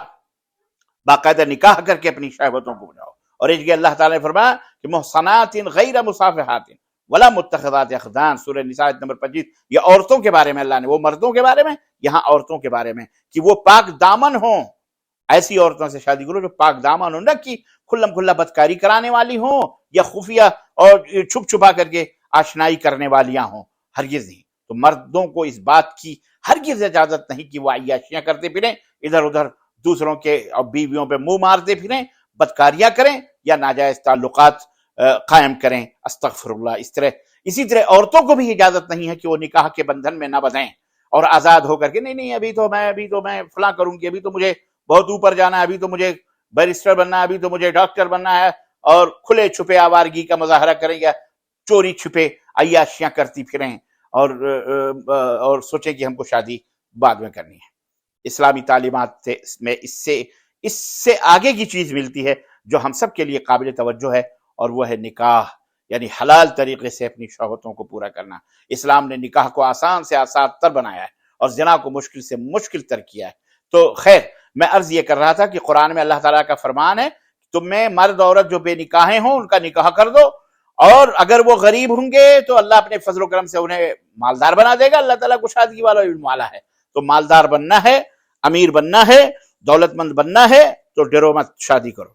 باقاعدہ نکاح کر کے اپنی شہوتوں کو بجاؤ۔ اور اس کے اللہ تعالیٰ نے فرمایا کہ محصنات غیر مصافحات ولا متخذات اخدان، سورہ نساء نمبر 25۔ یہ عورتوں کے بارے میں اللہ نے، وہ مردوں کے بارے میں، یہاں عورتوں کے بارے میں، کہ وہ پاک دامن ہوں۔ ایسی عورتوں سے شادی کرو جو پاک دامن ہوں، نہ کہ کھلم کھلا بدکاری کرانے والی ہوں یا خفیہ اور چھپ چھپا کر کے آشنائی کرنے والیاں ہوں، ہرگز نہیں۔ تو مردوں کو اس بات کی ہرگز اجازت نہیں کہ وہ عیاشیاں کرتے پھریں، ادھر ادھر دوسروں کے بیویوں پہ منہ مارتے پھریں، بدکاریاں کریں یا ناجائز تعلقات قائم کریں، استغفر اللہ۔ اسی طرح عورتوں کو بھی اجازت نہیں ہے کہ وہ نکاح کے بندھن میں نہ بندھیں اور آزاد ہو کر کے نہیں ابھی تو میں فلاں کروں گی، ابھی تو مجھے بہت اوپر جانا ہے، ابھی تو مجھے بیرسٹر بننا ہے، ابھی تو مجھے ڈاکٹر بننا ہے، اور کھلے چھپے آوارگی کا مظاہرہ کریں یا چوری چھپے عیاشیاں کرتی پھریں اور سوچیں کہ ہم کو شادی بعد میں کرنی ہے۔ اسلامی تعلیمات میں اس سے آگے کی چیز ملتی ہے جو ہم سب کے لیے قابل توجہ ہے، اور وہ ہے نکاح، یعنی حلال طریقے سے اپنی شہوتوں کو پورا کرنا۔ اسلام نے نکاح کو آسان سے آسان تر بنایا ہے اور زنا کو مشکل سے مشکل تر کیا ہے۔ تو خیر، میں عرض یہ کر رہا تھا کہ قرآن میں اللہ تعالیٰ کا فرمان ہے، تم میں مرد عورت جو بے نکاحیں ہوں ان کا نکاح کر دو، اور اگر وہ غریب ہوں گے تو اللہ اپنے فضل و کرم سے انہیں مالدار بنا دے گا۔ اللہ تعالیٰ کو شادی والا علم والا ہے، تو مالدار بننا ہے، امیر بننا ہے، دولت مند بننا ہے تو ڈرو مت، شادی کرو،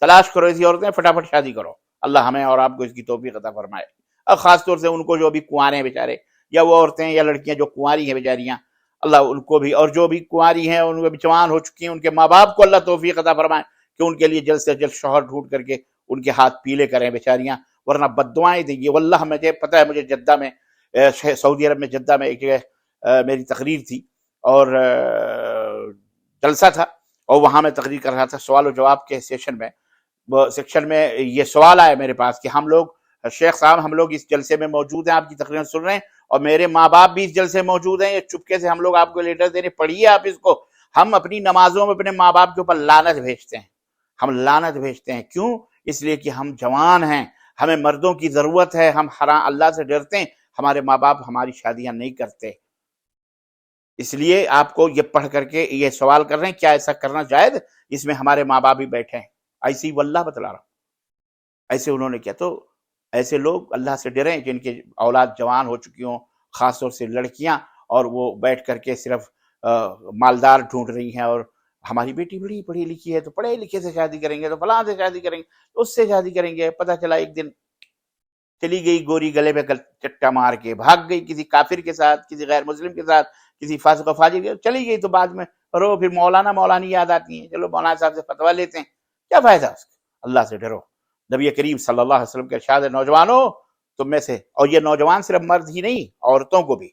تلاش کرو ایسی عورتیں، فٹافٹ شادی کرو۔ اللہ ہمیں اور آپ کو اس کی توفیق عطا فرمائے۔ اور خاص طور سے ان کو جو ابھی کنوارے ہیں بیچارے، یا وہ عورتیں یا لڑکیاں جو کنواری ہیں بیچاریاں، اللہ ان کو بھی، اور جو بھی کنواری ہیں ان کو بھی جوان ہو چکی ہیں، ان کے ماں باپ کو اللہ توفیق عطا فرمائے کہ ان کے لیے جلد سے جلد شوہر ڈھونڈ کر کے ان کے ہاتھ پیلے کریں بیچاریاں، ورنہ بد دعائیں دیں گی۔ واللہ مجھے پتہ ہے، مجھے جدہ میں، سعودی عرب میں جدہ میں ایک جگہ میری تقریر تھی اور جلسہ تھا، اور وہاں میں تقریر کر رہا تھا، سوال و جواب کے سیکشن میں یہ سوال آیا میرے پاس کہ ہم لوگ، شیخ صاحب ہم لوگ اس جلسے میں موجود ہیں، آپ کی تقریر سن رہے ہیں، اور میرے ماں باپ بھی اس جلسے میں موجود ہیں، یہ چپکے سے ہم لوگ آپ کو لیٹر دے رہے، پڑھیے آپ اس کو۔ ہم اپنی نمازوں میں اپنے ماں باپ کے اوپر لعنت بھیجتے ہیں، ہم لعنت بھیجتے ہیں، کیوں؟ اس لیے کہ ہم جوان ہیں، ہمیں مردوں کی ضرورت ہے، ہم حرام اللہ سے ڈرتے ہیں، ہمارے ماں باپ ہماری شادیاں نہیں کرتے۔ اس لیے آپ کو یہ پڑھ کر کے یہ سوال کر رہے ہیں کیا ایسا کرنا جائز؟ اس میں ہمارے ماں باپ بھی بیٹھے ہیں، ایسے ہی واللہ بتلا رہا ہوں، ایسے انہوں نے کیا۔ تو ایسے لوگ اللہ سے ڈریں جن کے اولاد جوان ہو چکی ہوں، خاص طور سے لڑکیاں، اور وہ بیٹھ کر کے صرف مالدار ڈھونڈ رہی ہیں، اور ہماری بیٹی بڑی پڑھی لکھی ہے تو پڑھے لکھے سے شادی کریں گے، تو فلاں سے شادی کریں گے، تو اس سے شادی کریں گے۔ پتہ چلا ایک دن چلی گئی گوری گلے میں چٹا مار کے، بھاگ گئی کسی کافر کے ساتھ، کسی غیر مسلم کے ساتھ، کسی فاسق و فاجر کے، چلی گئی، تو بعد میں رو پھر مولانا مولانی یاد آتی ہیں، چلو مولانا صاحب سے فتویٰ لیتے ہیں، کیا فائدہ اس کا؟ اللہ سے ڈرو۔ نبی کریم صلی اللہ علیہ وسلم کے ارشاد ہے، نوجوانوں تم میں سے، اور یہ نوجوان صرف مرد ہی نہیں، عورتوں کو بھی،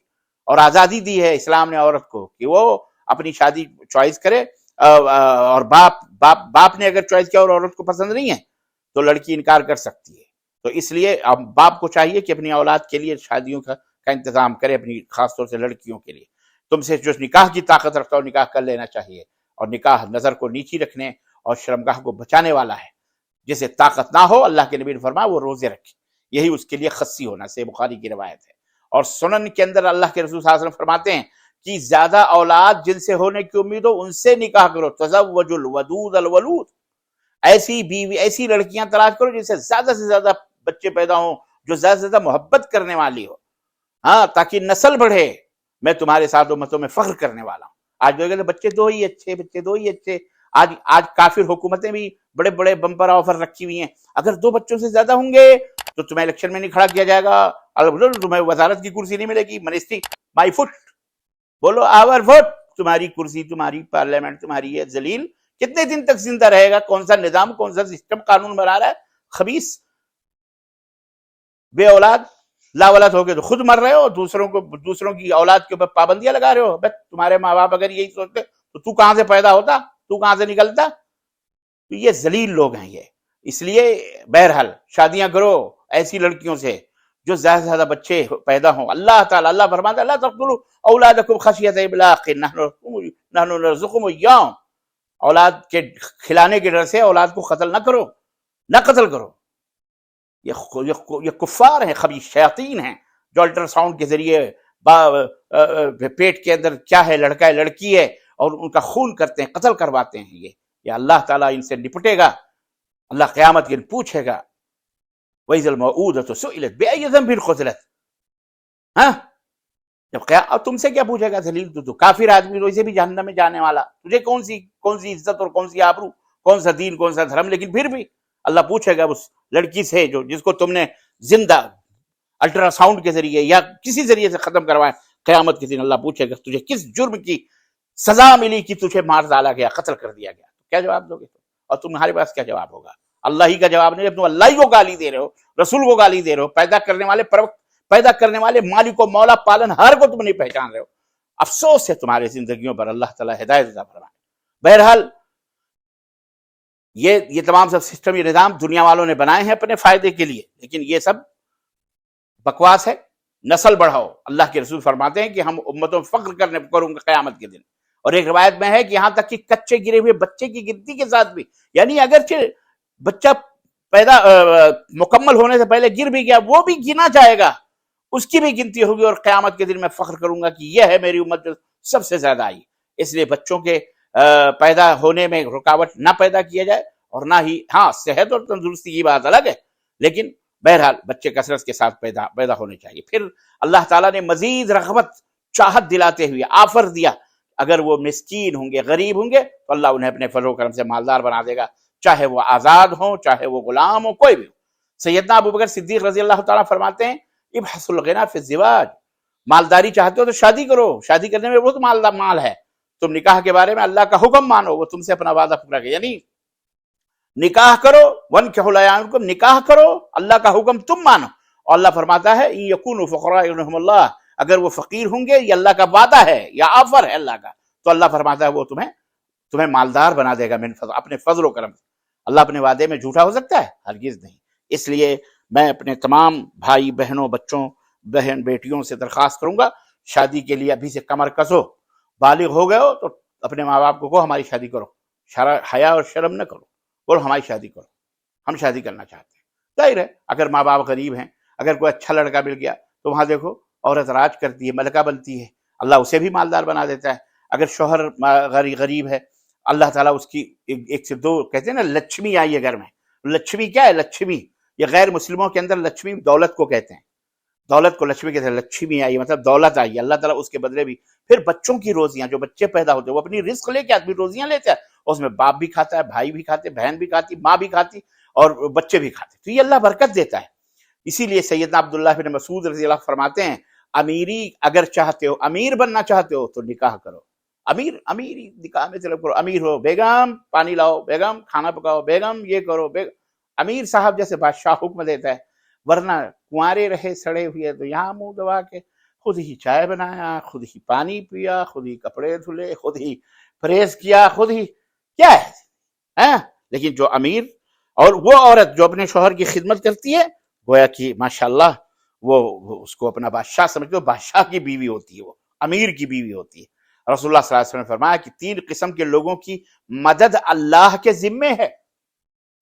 اور آزادی دی ہے اسلام نے عورت کو کہ وہ اپنی شادی چوائس کرے، اور باپ نے اگر چوائس کیا اور عورت کو پسند نہیں ہے تو لڑکی انکار کر سکتی ہے۔ تو اس لیے اب باپ کو چاہیے کہ اپنی اولاد کے لیے شادیوں کا انتظام کرے، اپنی خاص طور سے لڑکیوں کے لیے۔ تم سے جو نکاح کی طاقت رکھتا ہو نکاح کر لینا چاہیے، اور نکاح نظر کو نیچی رکھنے اور شرمگاہ کو بچانے والا ہے۔ جسے طاقت نہ ہو، اللہ کے نبی نے فرمایا وہ روزے رکھے، یہی اس کے لیے خصی ہونا، صحیح بخاری کی روایت ہے۔ اور سنن کے اندر اللہ کے رسول صلی اللہ علیہ وسلم فرماتے ہیں کہ زیادہ اولاد جن سے ہونے کی امید ہو ان سے نکاح کرو، تزوج الودود الولود، ایسی بیوی ایسی لڑکیاں تلاش کرو جن سے زیادہ زیادہ بچے پیدا ہوں، جو زیادہ سے زیادہ محبت کرنے والی ہو، ہاں، تاکہ نسل بڑھے. میں تمہارے ساتھ امتوں میں فخر کرنے والا ہوں. آج لوگ کہتے ہیں بچے دو ہی اچھے، بچے دو ہی اچھے. آج کافر حکومتیں بھی بڑے بڑے بمپر آفر رکھی ہوئی ہیں، اگر 2 بچوں سے زیادہ ہوں گے تو تمہیں الیکشن میں نہیں کھڑا کیا جائے گا، تمہیں وزارت کی کرسی نہیں ملے گی. منسٹری مائی فٹ، بولو آور ووٹ. تمہاری کرسی، تمہاری پارلیمنٹ، تمہاری یہ ذلیل کتنے دن تک زندہ رہے گا؟ کون سا نظام، کون سا سسٹم قانون بنا رہا ہے؟ خبیث. بے اولاد لا اولاد ہو گئے تو خود مر رہے ہو، دوسروں کی اولاد کے اوپر پابندیاں لگا رہے ہو. بس تمہارے ماں باپ اگر یہی سوچتے تو کہاں سے پیدا ہوتا، تو کہاں سے نکلتا؟ تو یہ ذلیل لوگ ہیں یہ. اس لیے بہرحال شادیاں کرو ایسی لڑکیوں سے جو زیادہ سے زیادہ بچے پیدا ہوں. اللہ فرماتا ہے لا تقتلوا اولادکم خشیۃ املاق نحن نرزقهم ایاہم. اولاد کے کھلانے کے ڈر سے اولاد کو قتل نہ کرو، نہ قتل کرو. یہ کفار ہیں، خبیث شیاطین ہیں جو الٹرا ساؤنڈ کے ذریعے پیٹ کے اندر کیا ہے، لڑکا ہے لڑکی ہے، اور ان کا خون کرتے ہیں، قتل کرواتے ہیں. یہ اللہ تعالیٰ ان سے نپٹے گا. اللہ قیامت کے دن پوچھے گا وَإِذَا الْمَوْءُودَةُ سُئِلَتْ بِأَيِّ ذَنبٍ قُتِلَتْ. ہاں، جب اب تم سے کیا پوچھے گا ذلیل؟ تو کافر آدمی، تو اسے بھی جہنم میں جانے والا. تجھے کون سی عزت اور کون سی آبرو، کون سا دین، کون سا دھرم؟ لیکن پھر بھی اللہ پوچھے گا اس لڑکی سے جس کو تم نے زندہ الٹرا ساؤنڈ کے ذریعے یا کسی ذریعے سے ختم کروایا. قیامت کے دن اللہ پوچھے گا تجھے کس جرم کی سزا ملی کہ تجھے مار ڈالا گیا، قتل کر دیا گیا. کیا جواب دو گے؟ اور تمہارے پاس کیا جواب ہوگا؟ اللہ ہی کا جواب نہیں. تم اللہ ہی کو گالی دے رہے ہو، رسول کو گالی دے رہے ہو، پیدا کرنے والے مالک و مولا پالن ہر کو تم نہیں پہچان رہے ہو. افسوس ہے تمہاری زندگیوں پر. اللہ تعالیٰ ہدایت عطا فرمائے. بہرحال یہ تمام سب سسٹم، یہ نظام دنیا والوں نے بنائے ہیں اپنے فائدے کے لیے، لیکن یہ سب بکواس ہے. نسل بڑھاؤ. اللہ کے رسول فرماتے ہیں کہ ہم امتوں فخر کروں گے قیامت کے دن. اور ایک روایت میں ہے کہ یہاں تک کہ کچے گرے ہوئے بچے کی گنتی کے ساتھ بھی، یعنی اگرچہ بچہ پیدا مکمل ہونے سے پہلے گر بھی گیا، وہ بھی گنا جائے گا، اس کی بھی گنتی ہوگی. اور قیامت کے دن میں فخر کروں گا کہ یہ ہے میری امت جو سب سے زیادہ آئی. اس لیے بچوں کے پیدا ہونے میں رکاوٹ نہ پیدا کیا جائے، اور نہ ہی، ہاں، صحت اور تندرستی کی بات الگ ہے، لیکن بہرحال بچے کثرت کے ساتھ پیدا ہونے چاہیے. پھر اللہ تعالیٰ نے مزید رغبت، چاہت دلاتے ہوئے آفر دیا، اگر وہ مسکین ہوں گے، غریب ہوں گے تو اللہ انہیں اپنے فضل و کرم سے مالدار بنا دے گا، چاہے وہ آزاد ہوں، چاہے وہ غلام ہوں، کوئی بھی ہو. سیدنا ابوبکر صدیق رضی اللہ تعالیٰ فرماتے ہیں ابحث الغنی فی الزواج. مالداری چاہتے ہو تو شادی کرو، شادی کرنے میں بہت مال ہے. تم نکاح کے بارے میں اللہ کا حکم مانو، وہ تم سے اپنا وعدہ پورا کرے. یعنی نکاح کرو، وانکحوا الایام، نکاح کرو، اللہ کا حکم تم مانو. اور اللہ فرماتا ہے ان یکونوا فقراء یغنیہم اللہ، اگر وہ فقیر ہوں گے، یہ اللہ کا وعدہ ہے یا آفر ہے اللہ کا، تو اللہ فرماتا ہے وہ تمہیں مالدار بنا دے گا من فضل، اپنے فضل و کرم. اللہ اپنے وعدے میں جھوٹا ہو سکتا ہے؟ ہرگز نہیں. اس لیے میں اپنے تمام بھائی بہنوں، بچوں، بہن بیٹیوں سے درخواست کروں گا، شادی کے لیے ابھی سے کمر کسو. بالغ ہو گئے ہو تو اپنے ماں باپ کو کہو ہماری شادی کرو، حیا اور شرم نہ کرو، بولو ہماری شادی کرو، ہم شادی کرنا چاہتے ہیں. ظاہر ہے اگر ماں باپ غریب ہیں، اگر کوئی اچھا لڑکا مل گیا تو وہاں دیکھو عورت راج کرتی ہے، ملکہ بنتی ہے، اللہ اسے بھی مالدار بنا دیتا ہے. اگر شوہر غریب ہے، اللہ تعالیٰ اس کی ایک سے دو، کہتے ہیں نا لچھمی آئی ہے گھر میں. لچھمی کیا ہے؟ لچھمی یہ غیر مسلموں کے اندر لچھمی دولت کو کہتے ہیں، دولت کو لچھمی کہتے ہیں. لچھمی آئی مطلب دولت آئی، اللہ تعالیٰ اس کے بدلے بھی. پھر بچوں کی روزیاں، جو بچے پیدا ہوتے ہیں وہ اپنی رزق لے کے آدمی روزیاں لیتے ہیں، اس میں باپ بھی کھاتا ہے، بھائی بھی کھاتے، بہن بھی کھاتی، ماں بھی کھاتی، اور بچے بھی کھاتے. تو یہ اللہ برکت دیتا ہے. اسی لیے سیدنا عبداللہ بن مسعود رضی اللہ فرماتے ہیں امیری اگر چاہتے ہو، امیر بننا چاہتے ہو تو نکاح کرو. امیری نکاح میں طلب کرو. امیر ہو، بیگم پانی لاؤ، بیگم کھانا پکاؤ، بیگم یہ کرو. امیر صاحب جیسے بادشاہ حکم دیتا ہے. ورنہ کنوارے رہے سڑے ہوئے تو یہاں منہ دبا کے خود ہی چائے بنایا، خود ہی پانی پیا، خود ہی کپڑے دھلے، خود ہی پریس کیا، خود ہی کیا ہے. لیکن جو امیر اور وہ عورت جو اپنے شوہر کی خدمت کرتی ہے، گویا کہ ماشاءاللہ وہ اس کو اپنا بادشاہ سمجھتے ہو، بادشاہ کی بیوی ہوتی ہے، وہ امیر کی بیوی ہوتی ہے. رسول اللہ صلی اللہ علیہ وسلم نے فرمایا کہ 3 قسم کے لوگوں کی مدد اللہ کے ذمے ہے.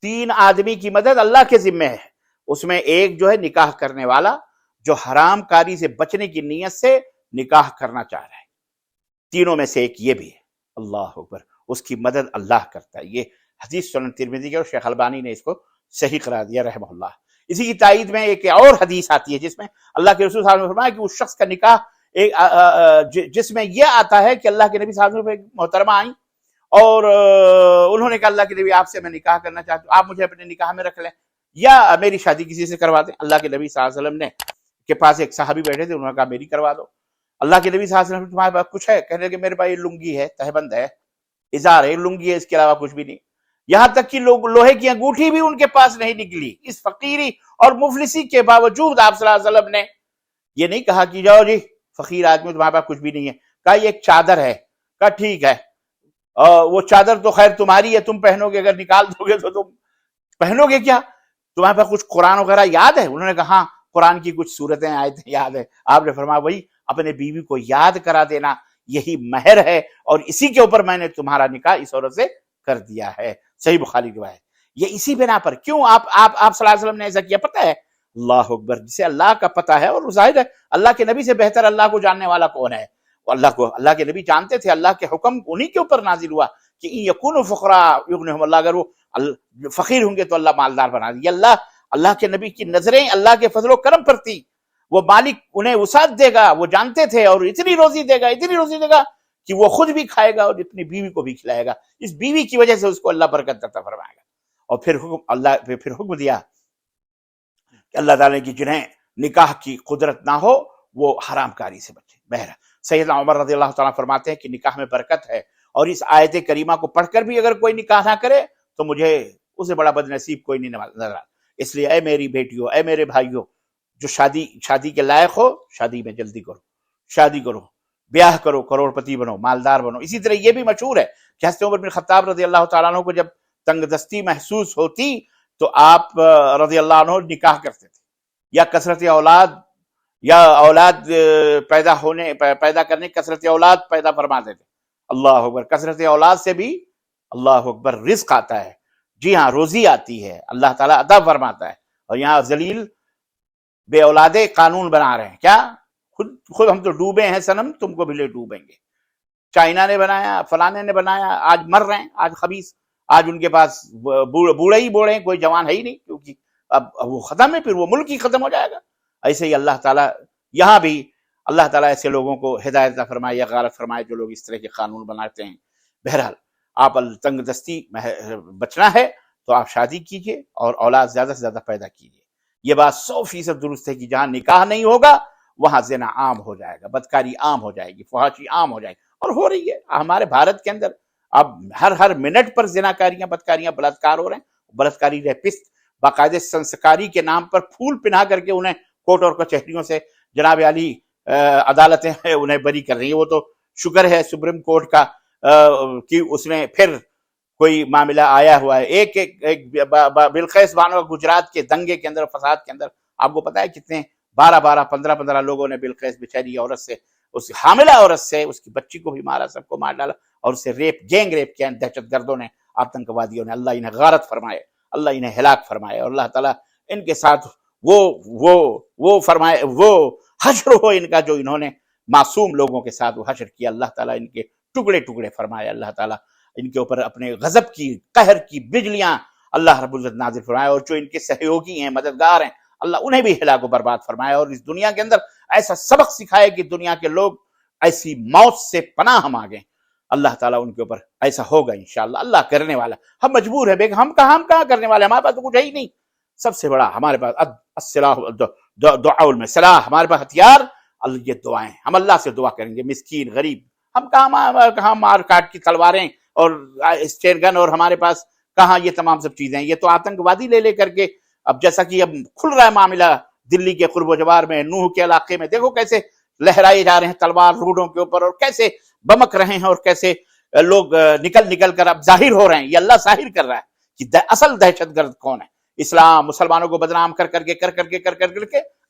3 آدمی کی مدد اللہ کے ذمے ہے. اس میں ایک جو ہے نکاح کرنے والا، جو حرام کاری سے بچنے کی نیت سے نکاح کرنا چاہ رہا ہے. تینوں میں سے ایک یہ بھی ہے. اللہ اکبر، اس کی مدد اللہ کرتا ہے. یہ حدیث سنن ترمذی کے، اور شیخ البانی نے اس کو صحیح قرار دیا رحمہ اللہ۔ اسی کی تائید میں ایک اور حدیث آتی ہے جس میں اللہ کے رسول صلی اللہ علیہ وسلم نے فرمایا کہ اس شخص کا نکاح جس میں یہ آتا ہے کہ اللہ کے نبی صلی اللہ علیہ وسلم محترمہ آئیں اور انہوں نے کہا اللہ کے نبی آپ سے میں نکاح کرنا چاہتا ہوں، آپ مجھے اپنے نکاح میں رکھ لیں یا میری شادی کسی سے کروا دیں۔ اللہ کے نبی صلی اللہ علیہ وسلم نے کے پاس ایک صحابی بیٹھے تھے، انہوں نے کہا میری کروا دو۔ اللہ کے نبی صلی اللہ علیہ وسلم تمہارے پاس کچھ ہے؟ کہنے لگے میرے پاس یہ لنگی ہے، تہبند ہے، ازار ہے، لنگی ہے، اس کے علاوہ کچھ بھی نہیں۔ یہاں تک کہ لوگ لوہے کی انگوٹھی بھی ان کے پاس نہیں نکلی۔ اس فقیری اور مفلسی کے باوجود آپ صلی اللہ علیہ وسلم نے یہ نہیں کہا کہ جاؤ جی فقیر آدمی تمہارے پاس کچھ بھی نہیں ہے، کہا یہ ایک چادر ہے، کہا ٹھیک ہے، وہ چادر تو خیر تمہاری ہے، تم پہنو گے، اگر نکال دو گے تو تم پہنو گے کیا؟ تمہارے پاس کچھ قرآن وغیرہ یاد ہے؟ انہوں نے کہا ہاں قرآن کی کچھ صورتیں آیتیں یاد ہے۔ آپ نے فرمایا وہی اپنے بیوی کو یاد کرا دینا، یہی مہر ہے، اور اسی کے اوپر میں نے تمہارا نکاح اس عورت سے کر دیا ہے۔ صحیح بخاری کی روایت۔ یہ اسی بنا پر کیوں آپ صلی اللہ علیہ وسلم نے ایسا کیا؟ پتہ ہے اللہ اکبر، جسے اللہ کا پتہ ہے، اور ظاہر ہے اللہ کے نبی سے بہتر اللہ کو جاننے والا کون ہے؟ اللہ کے نبی جانتے تھے، اللہ کے حکم انہی کے اوپر نازل ہوا کہ یکونوا فقراء یغنیہم اللہ، اگر وہ فقیر ہوں گے تو اللہ مالدار بنا دے۔ اللہ کے نبی کی نظریں اللہ کے فضل و کرم پر تھی، وہ مالک انہیں وسعت دے گا، وہ جانتے تھے، اور اتنی روزی دے گا کہ وہ خود بھی کھائے گا اور اپنی بیوی کو بھی کھلائے گا۔ اس بیوی کی وجہ سے اس کو اللہ برکت عطا فرمائے گا۔ اور پھر حکم دیا کہ اللہ تعالیٰ کی جنہیں نکاح کی قدرت نہ ہو وہ حرام کاری سے بچے۔ بہرحال سیدنا عمر رضی اللہ تعالیٰ فرماتے ہیں کہ نکاح میں برکت ہے، اور اس آیت کریمہ کو پڑھ کر بھی اگر کوئی نکاح نہ کرے تو مجھے اسے بڑا بد نصیب کوئی نہیں نظر آتا۔ اس لیے اے میری بیٹیوں، اے میرے بھائیوں، جو شادی کے لائق ہو شادی میں جلدی کرو، شادی کرو، بیاہ کرو، کروڑ پتی بنو، مالدار بنو۔ اسی طرح یہ بھی مشہور ہے کہ حضرت عمر بن خطاب رضی اللہ تعالیٰ عنہ کو جب تنگ دستی محسوس ہوتی تو آپ رضی اللہ عنہ نکاح کرتے تھے، یا کثرت اولاد پیدا کرنے کثرت اولاد پیدا فرماتے تھے۔ اللہ اکبر، کثرت اولاد سے بھی اللہ اکبر رزق آتا ہے، جی ہاں روزی آتی ہے، اللہ تعالیٰ عطا فرماتا ہے۔ اور یہاں ذلیل بے اولادے قانون بنا رہے ہیں، کیا خود ہم تو ڈوبے ہیں صنم، تم کو بھی لے ڈوبیں گے۔ چائنا نے بنایا، فلانے نے بنایا، آج مر رہے ہیں، آج خبیث، آج ان کے پاس بوڑھے ہیں، کوئی جوان ہے ہی نہیں، کیونکہ اب وہ ختم ہے، پھر وہ ملک ہی ختم ہو جائے گا۔ ایسے ہی اللہ تعالیٰ یہاں بھی اللہ تعالیٰ ایسے لوگوں کو ہدایت عطا فرمائے یا غلط فرمائے جو لوگ اس طرح کے قانون بناتے ہیں۔ بہرحال آپ تنگ دستی بچنا ہے تو آپ شادی کیجئے اور اولاد زیادہ سے زیادہ پیدا کیجئے۔ یہ بات 100% درست ہے کہ جہاں نکاح نہیں ہوگا وہاں زنا عام ہو جائے گا، بدکاری عام ہو جائے گی، فحاشی عام ہو جائے گی، اور ہو رہی ہے ہمارے بھارت کے اندر۔ اب ہر منٹ پر زناکاریاں، بدکاریاں، بلاತ್ಕಾರ ہو رہے ہیں۔ بلاತ್کاری ریپسٹ باقاعدہ سنسکاری کے نام پر پھول پہنا کر کے انہیں کورٹ اور کچہریوں سے جناب عالی عدالتیں انہیں بری کر رہی ہیں۔ وہ تو شکر ہے سپریم کورٹ کا کہ اس میں پھر کوئی معاملہ آیا ہوا ہے۔ ایک بلقیس بانو گجرات کے دنگے کے اندر، فساد کے اندر، آپ کو پتا ہے کتنے 15 لوگوں نے بلقیس بیچاری عورت سے، اس حاملہ عورت سے، اس کی بچی کو بھی مارا، سب کو مار ڈالا، اور اسے گینگ ریپ کیا دہشت گردوں نے، آتنکوادیوں نے۔ اللہ انہیں غارت فرمائے، اللہ انہیں ہلاک فرمائے، اور اللہ تعالیٰ ان کے ساتھ وہ فرمائے، وہ حشر ہو ان کا جو انہوں نے معصوم لوگوں کے ساتھ وہ حشر کیا۔ اللہ تعالیٰ ان کے ٹکڑے ٹکڑے فرمائے، اللہ تعالیٰ ان کے اوپر اپنے غضب کی، قہر کی بجلیاں اللہ رب العزت نازل فرمائے، اور جو ان کے سہیوگی ہیں، مددگار ہیں، اللہ انہیں بھی ہلاک و برباد فرمائے، اور اس دنیا کے اندر ایسا سبق سکھائے کہ دنیا کے لوگ ایسی موت سے پناہ مانگیں۔ اللہ تعالیٰ ان کے اوپر ایسا ہوگا انشاءاللہ۔ اللہ کرنے والا، ہم مجبور ہیں، ہم کہاں کرنے والے، ہمارے پاس تو کچھ ہے ہی نہیں۔ سب سے بڑا ہمارے پاس دعاء المسلح، ہمارے پاس ہتھیار یہ دعائیں، ہم اللہ سے دعا کریں گے۔ مسکین غریب، ہم کہاں مار کاٹ کی تلواریں اور اسٹیئر گن، اور ہمارے پاس کہاں یہ تمام سب چیزیں، یہ تو آتنکوادی لے کر کے، اب جیسا کہ اب کھل رہا ہے معاملہ دلی کے قرب و جوار میں، نوح کے علاقے میں، دیکھو کیسے لہرائے جا رہے ہیں تلوار روڈوں کے اوپر، اور کیسے بمک رہے ہیں، اور کیسے لوگ نکل کر اب ظاہر ہو رہے ہیں۔ یہ اللہ ظاہر کر رہا ہے کہ اصل دہشت گرد کون ہے۔ اسلام مسلمانوں کو بدنام کر کر کے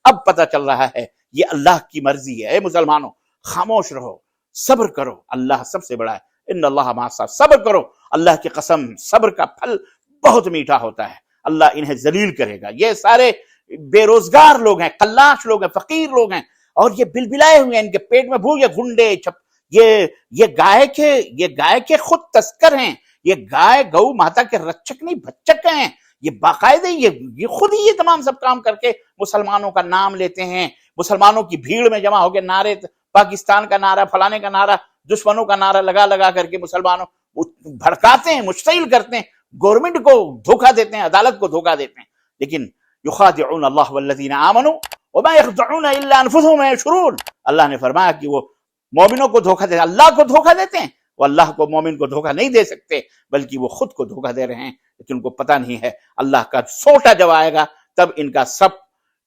اب پتہ چل رہا ہے یہ اللہ کی مرضی ہے۔ اے مسلمانوں خاموش رہو، صبر کرو، اللہ سب سے بڑا ہے۔ ان اللہ مع الصابرین، صبر کرو، اللہ کی قسم صبر کا پھل بہت میٹھا ہوتا ہے، اللہ انہیں ذلیل کرے گا۔ یہ سارے بے روزگار لوگ ہیں، قلاش لوگ ہیں، فقیر لوگ ہیں، اور یہ بلبلائے ہوئے ہیں، ان کے پیٹ میں بھوک، یہ گنڈے، یہ گائے کے خود تسکر ہیں، یہ گائے گو ماتا کے رچک نہیں بچک ہیں، یہ باقاعدہ یہ خود ہی یہ تمام سب کام کر کے مسلمانوں کا نام لیتے ہیں، مسلمانوں کی بھیڑ میں جمع ہو کے نعرے، پاکستان کا نعرہ، فلانے کا نعرہ، دشمنوں کا نعرہ لگا کر کے مسلمانوں بھڑکاتے ہیں، مشتعل کرتے ہیں، گورنمنٹ کو دھوکہ دیتے ہیں، عدالت کو دھوکہ دیتے ہیں. لیکن یخادعون اللہ والذین آمنوا وما یخدعون الا انفسهم یشعرون، اللہ نے فرمایا کہ وہ مومنوں کو دھوکہ دیتے ہیں، اللہ کو دھوکہ دیتے ہیں. وہ اللہ کو، مومن کو دھوکہ نہیں دے سکتے، بلکہ وہ خود کو دھوکہ دے رہے ہیں، لیکن ان کو پتہ نہیں ہے. اللہ کا سوٹا جب آئے گا تب ان کا سب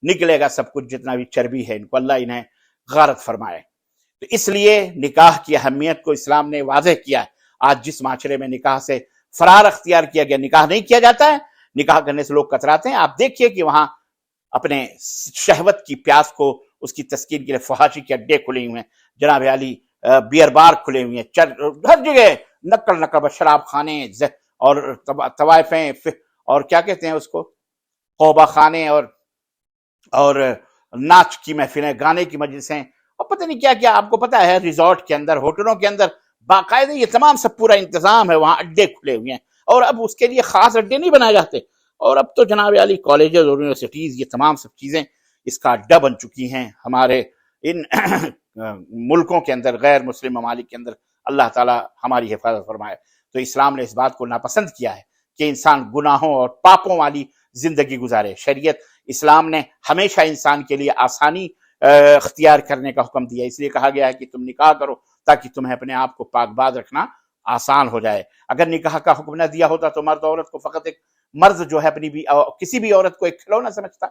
نکلے گا، سب کچھ جتنا بھی چربی ہے ان کو اللہ انہیں غارت فرمائے. تو اس لیے نکاح کی اہمیت کو اسلام نے واضح کیا ہے. آج جس معاشرے میں نکاح سے فرار اختیار کیا گیا، نکاح نہیں کیا جاتا ہے، نکاح کرنے سے لوگ کتراتے ہیں. آپ دیکھیے کہ وہاں اپنے شہوت کی پیاس کو، اس کی تسکین کے لیے فحاشی کے اڈے کھلے ہوئے ہیں، جناب علی بیئر بار کھلے ہوئے ہیں، ہر جگہ نقل شراب خانے اور طوائفیں اور کیا کہتے ہیں اس کو، قوبہ خانے اور ناچ کی محفلیں، گانے کی مجلسیں، اور پتہ نہیں کیا کیا. آپ کو پتہ ہے ریزورٹ کے اندر، ہوٹلوں کے اندر باقاعدہ یہ تمام سب پورا انتظام ہے، وہاں اڈے کھلے ہوئے ہیں. اور اب اس کے لیے خاص اڈے نہیں بنائے جاتے، اور اب تو جناب علی کالجز اور یونیورسٹیز، یہ تمام سب چیزیں اس کا اڈا بن چکی ہیں ہمارے ان ملکوں کے اندر، غیر مسلم ممالک کے اندر. اللہ تعالی ہماری حفاظت فرمائے. تو اسلام نے اس بات کو ناپسند کیا ہے کہ انسان گناہوں اور پاپوں والی زندگی گزارے. شریعت اسلام نے ہمیشہ انسان کے لیے آسانی اختیار کرنے کا حکم دیا، اس لیے کہا گیا ہے کہ تم نکاح کرو تاکہ تمہیں اپنے آپ کو پاک باز رکھنا آسان ہو جائے. اگر نکاح کا حکم نہ دیا ہوتا تو مرد عورت کو فقط ایک مرد جو ہے اپنی بھی کسی بھی عورت کو ایک کھلونا سمجھتا،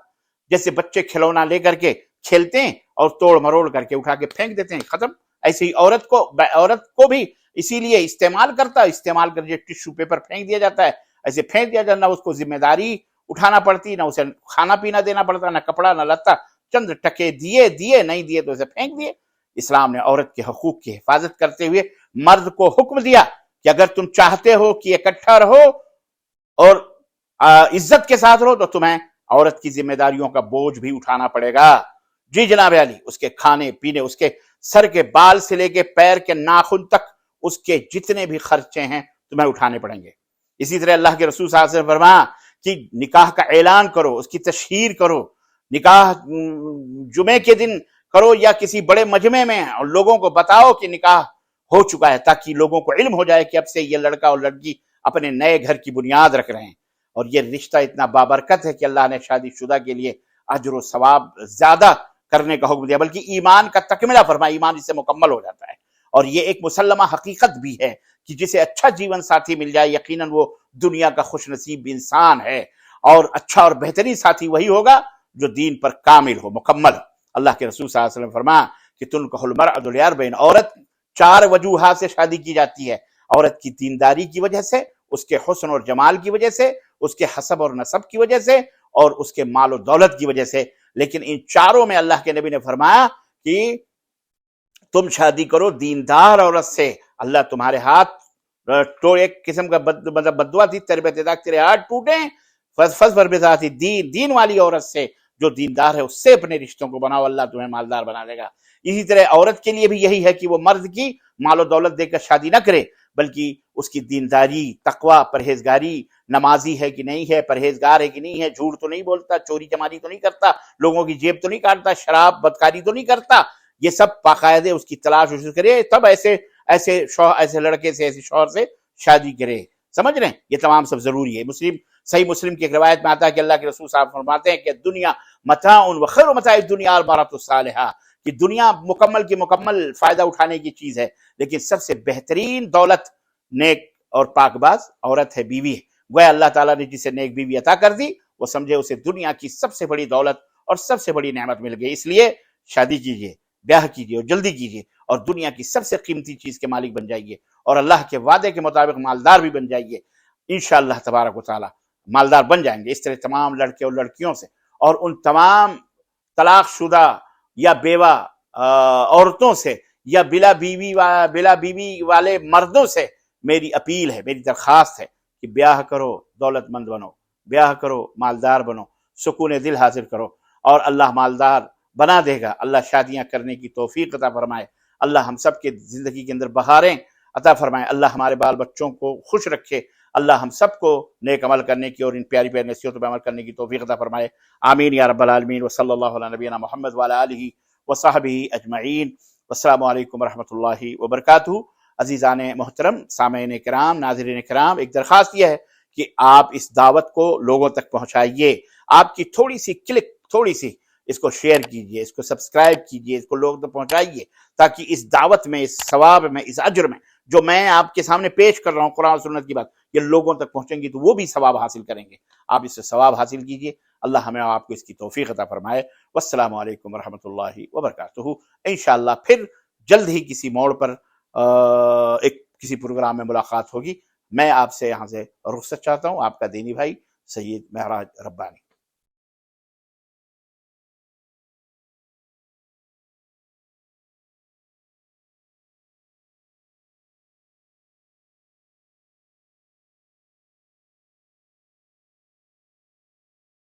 جیسے بچے کھلونا لے کر کے کھیلتے ہیں اور توڑ مروڑ کر کے اٹھا کے پھینک دیتے ہیں، ختم. ایسے ہی عورت کو بھی اسی لیے استعمال کر کے ٹشو پیپر پھینک دیا جاتا ہے، ایسے پھینک دیا جاتا، نہ اس کو ذمہ داری اٹھانا پڑتی، نہ اسے کھانا پینا دینا پڑتا، نہ کپڑا نہ لتا، چند ٹکے دیے نہیں دیے تو اسے پھینک دیے. اسلام نے عورت کے حقوق کی حفاظت کرتے ہوئے مرد کو حکم دیا کہ اگر تم چاہتے ہو کہ اکٹھا رہو اور عزت کے ساتھ رہو تو تمہیں عورت کی ذمہ داریوں کا بوجھ بھی اٹھانا پڑے گا. جی جناب علی، اس کے کھانے پینے، اس کے سر کے بال سے لے کے پیر کے ناخن تک، اس کے جتنے بھی خرچے ہیں تمہیں اٹھانے پڑیں گے. اسی طرح اللہ کے رسول صلی اللہ علیہ وسلم فرمایا کہ نکاح کا اعلان کرو، اس کی تشہیر کرو. نکاح جمعے کے دن کرو یا کسی بڑے مجمع میں، اور لوگوں کو بتاؤ کہ نکاح ہو چکا ہے، تاکہ لوگوں کو علم ہو جائے کہ اب سے یہ لڑکا اور لڑکی اپنے نئے گھر کی بنیاد رکھ رہے ہیں. اور یہ رشتہ اتنا بابرکت ہے کہ اللہ نے شادی شدہ کے لیے اجر و ثواب زیادہ کرنے کا حکم دیا، بلکہ ایمان کا تکملہ فرمایا، ایمان اس سے مکمل ہو جاتا ہے. اور یہ ایک مسلمہ حقیقت بھی ہے کہ جسے اچھا جیون ساتھی مل جائے، یقیناً وہ دنیا کا خوش نصیب انسان ہے. اور اچھا اور بہترین ساتھی وہی ہوگا جو دین پر کامل ہو، مکمل. اللہ کے رسول صلی اللہ علیہ وسلم فرمایا کہ تنکح المرأة لأربع، عورت 4 وجوہات سے شادی کی جاتی ہے. عورت کی دینداری کی وجہ سے، اس کے حسن اور جمال کی وجہ سے، اس کے حسب اور نسب کی وجہ سے، اور اس کے مال و دولت کی وجہ سے. لیکن ان چاروں میں اللہ کے نبی نے فرمایا کہ تم شادی کرو دیندار عورت سے، اللہ تمہارے ہاتھ تو ایک قسم کا بددعا تھی، تیرے ہاتھ ٹوٹیں، فضفر بذات دین والی عورت سے جو دیندار ہے، اس سے اپنے رشتوں کو بناؤ، اللہ تمہیں مالدار بنا دے گا. اسی طرح عورت کے لیے بھی یہی ہے کہ وہ مرد کی مال و دولت دے کر شادی نہ کرے، بلکہ اس کی دینداری، تقوی، پرہیزگاری، نمازی ہے کہ نہیں ہے، پرہیزگار ہے کہ نہیں ہے، جھوٹ تو نہیں بولتا، چوری چماری تو نہیں کرتا، لوگوں کی جیب تو نہیں کاٹتا، شراب بدکاری تو نہیں کرتا. یہ سب باقاعدے اس کی تلاش کرے، تب ایسے لڑکے سے، ایسے شوہر سے شادی کرے. سمجھ رہے ہیں؟ یہ تمام سب ضروری ہے. صحیح مسلم کی ایک روایت میں آتا ہے کہ اللہ کے رسول صاحب فرماتے ہیں کہ دنیا متاع وخیر متاع الدنیا المرأۃ الصالحہ، کہ دنیا مکمل کی مکمل فائدہ اٹھانے کی چیز ہے، لیکن سب سے بہترین دولت نیک اور پاک باز عورت ہے، بیوی ہے. گویا اللہ تعالیٰ نے جسے نیک بیوی عطا کر دی، وہ سمجھے اسے دنیا کی سب سے بڑی دولت اور سب سے بڑی نعمت مل گئی. اس لیے شادی کیجئے، بیاہ کیجئے اور جلدی کیجئے، اور دنیا کی سب سے قیمتی چیز کے مالک بن جائیے، اور اللہ کے وعدے کے مطابق مالدار بھی بن جائیے. انشاءاللہ تبارک و تعالی مالدار بن جائیں گے. اس طرح تمام لڑکے اور لڑکیوں سے، اور ان تمام طلاق شدہ یا بیوہ عورتوں سے، یا بلا بیوی والے مردوں سے میری اپیل ہے، میری درخواست ہے کہ بیاہ کرو، دولت مند بنو، بیاہ کرو، مالدار بنو، سکون دل حاصل کرو، اور اللہ مالدار بنا دے گا. اللہ شادیاں کرنے کی توفیق عطا فرمائے. اللہ ہم سب کے زندگی کے اندر بہاریں عطا فرمائے۔ اللہ ہمارے بال بچوں کو خوش رکھے، اللہ ہم سب کو نیک عمل کرنے کی اور ان پیاری پیاری نصیحتوں پہ عمل کرنے کی توفیق عطا فرمائے، آمین یا رب العالمین۔ وصلی اللہ علی نبینا محمد وعلی آلہ وصحبہ اجمعین۔ والسلام علیکم ورحمۃ اللہ وبرکاتہ۔ عزیزان محترم، سامعین کرام، ناظرین کرام، ایک درخواست یہ ہے کہ آپ اس دعوت کو لوگوں تک پہنچائیے۔ آپ کی تھوڑی سی کلک، تھوڑی سی اس کو شیئر کیجئے، اس کو سبسکرائب کیجئے، اس کو لوگوں تک پہنچائیے، تاکہ اس دعوت میں، اس ثواب میں، اس اجر میں جو میں آپ کے سامنے پیش کر رہا ہوں قرآن و سنت کی بات، یہ لوگوں تک پہنچیں گی تو وہ بھی ثواب حاصل کریں گے۔ آپ اس سے ثواب حاصل کیجئے، اللہ ہمیں اور آپ کو اس کی توفیق عطا فرمائے۔ والسلام علیکم ورحمۃ اللہ وبرکاتہ۔ انشاءاللہ پھر جلد ہی کسی موڑ پر ایک کسی پروگرام میں ملاقات ہوگی۔ میں آپ سے یہاں سے رخصت چاہتا ہوں، آپ کا دینی بھائی سید معراج ربانی۔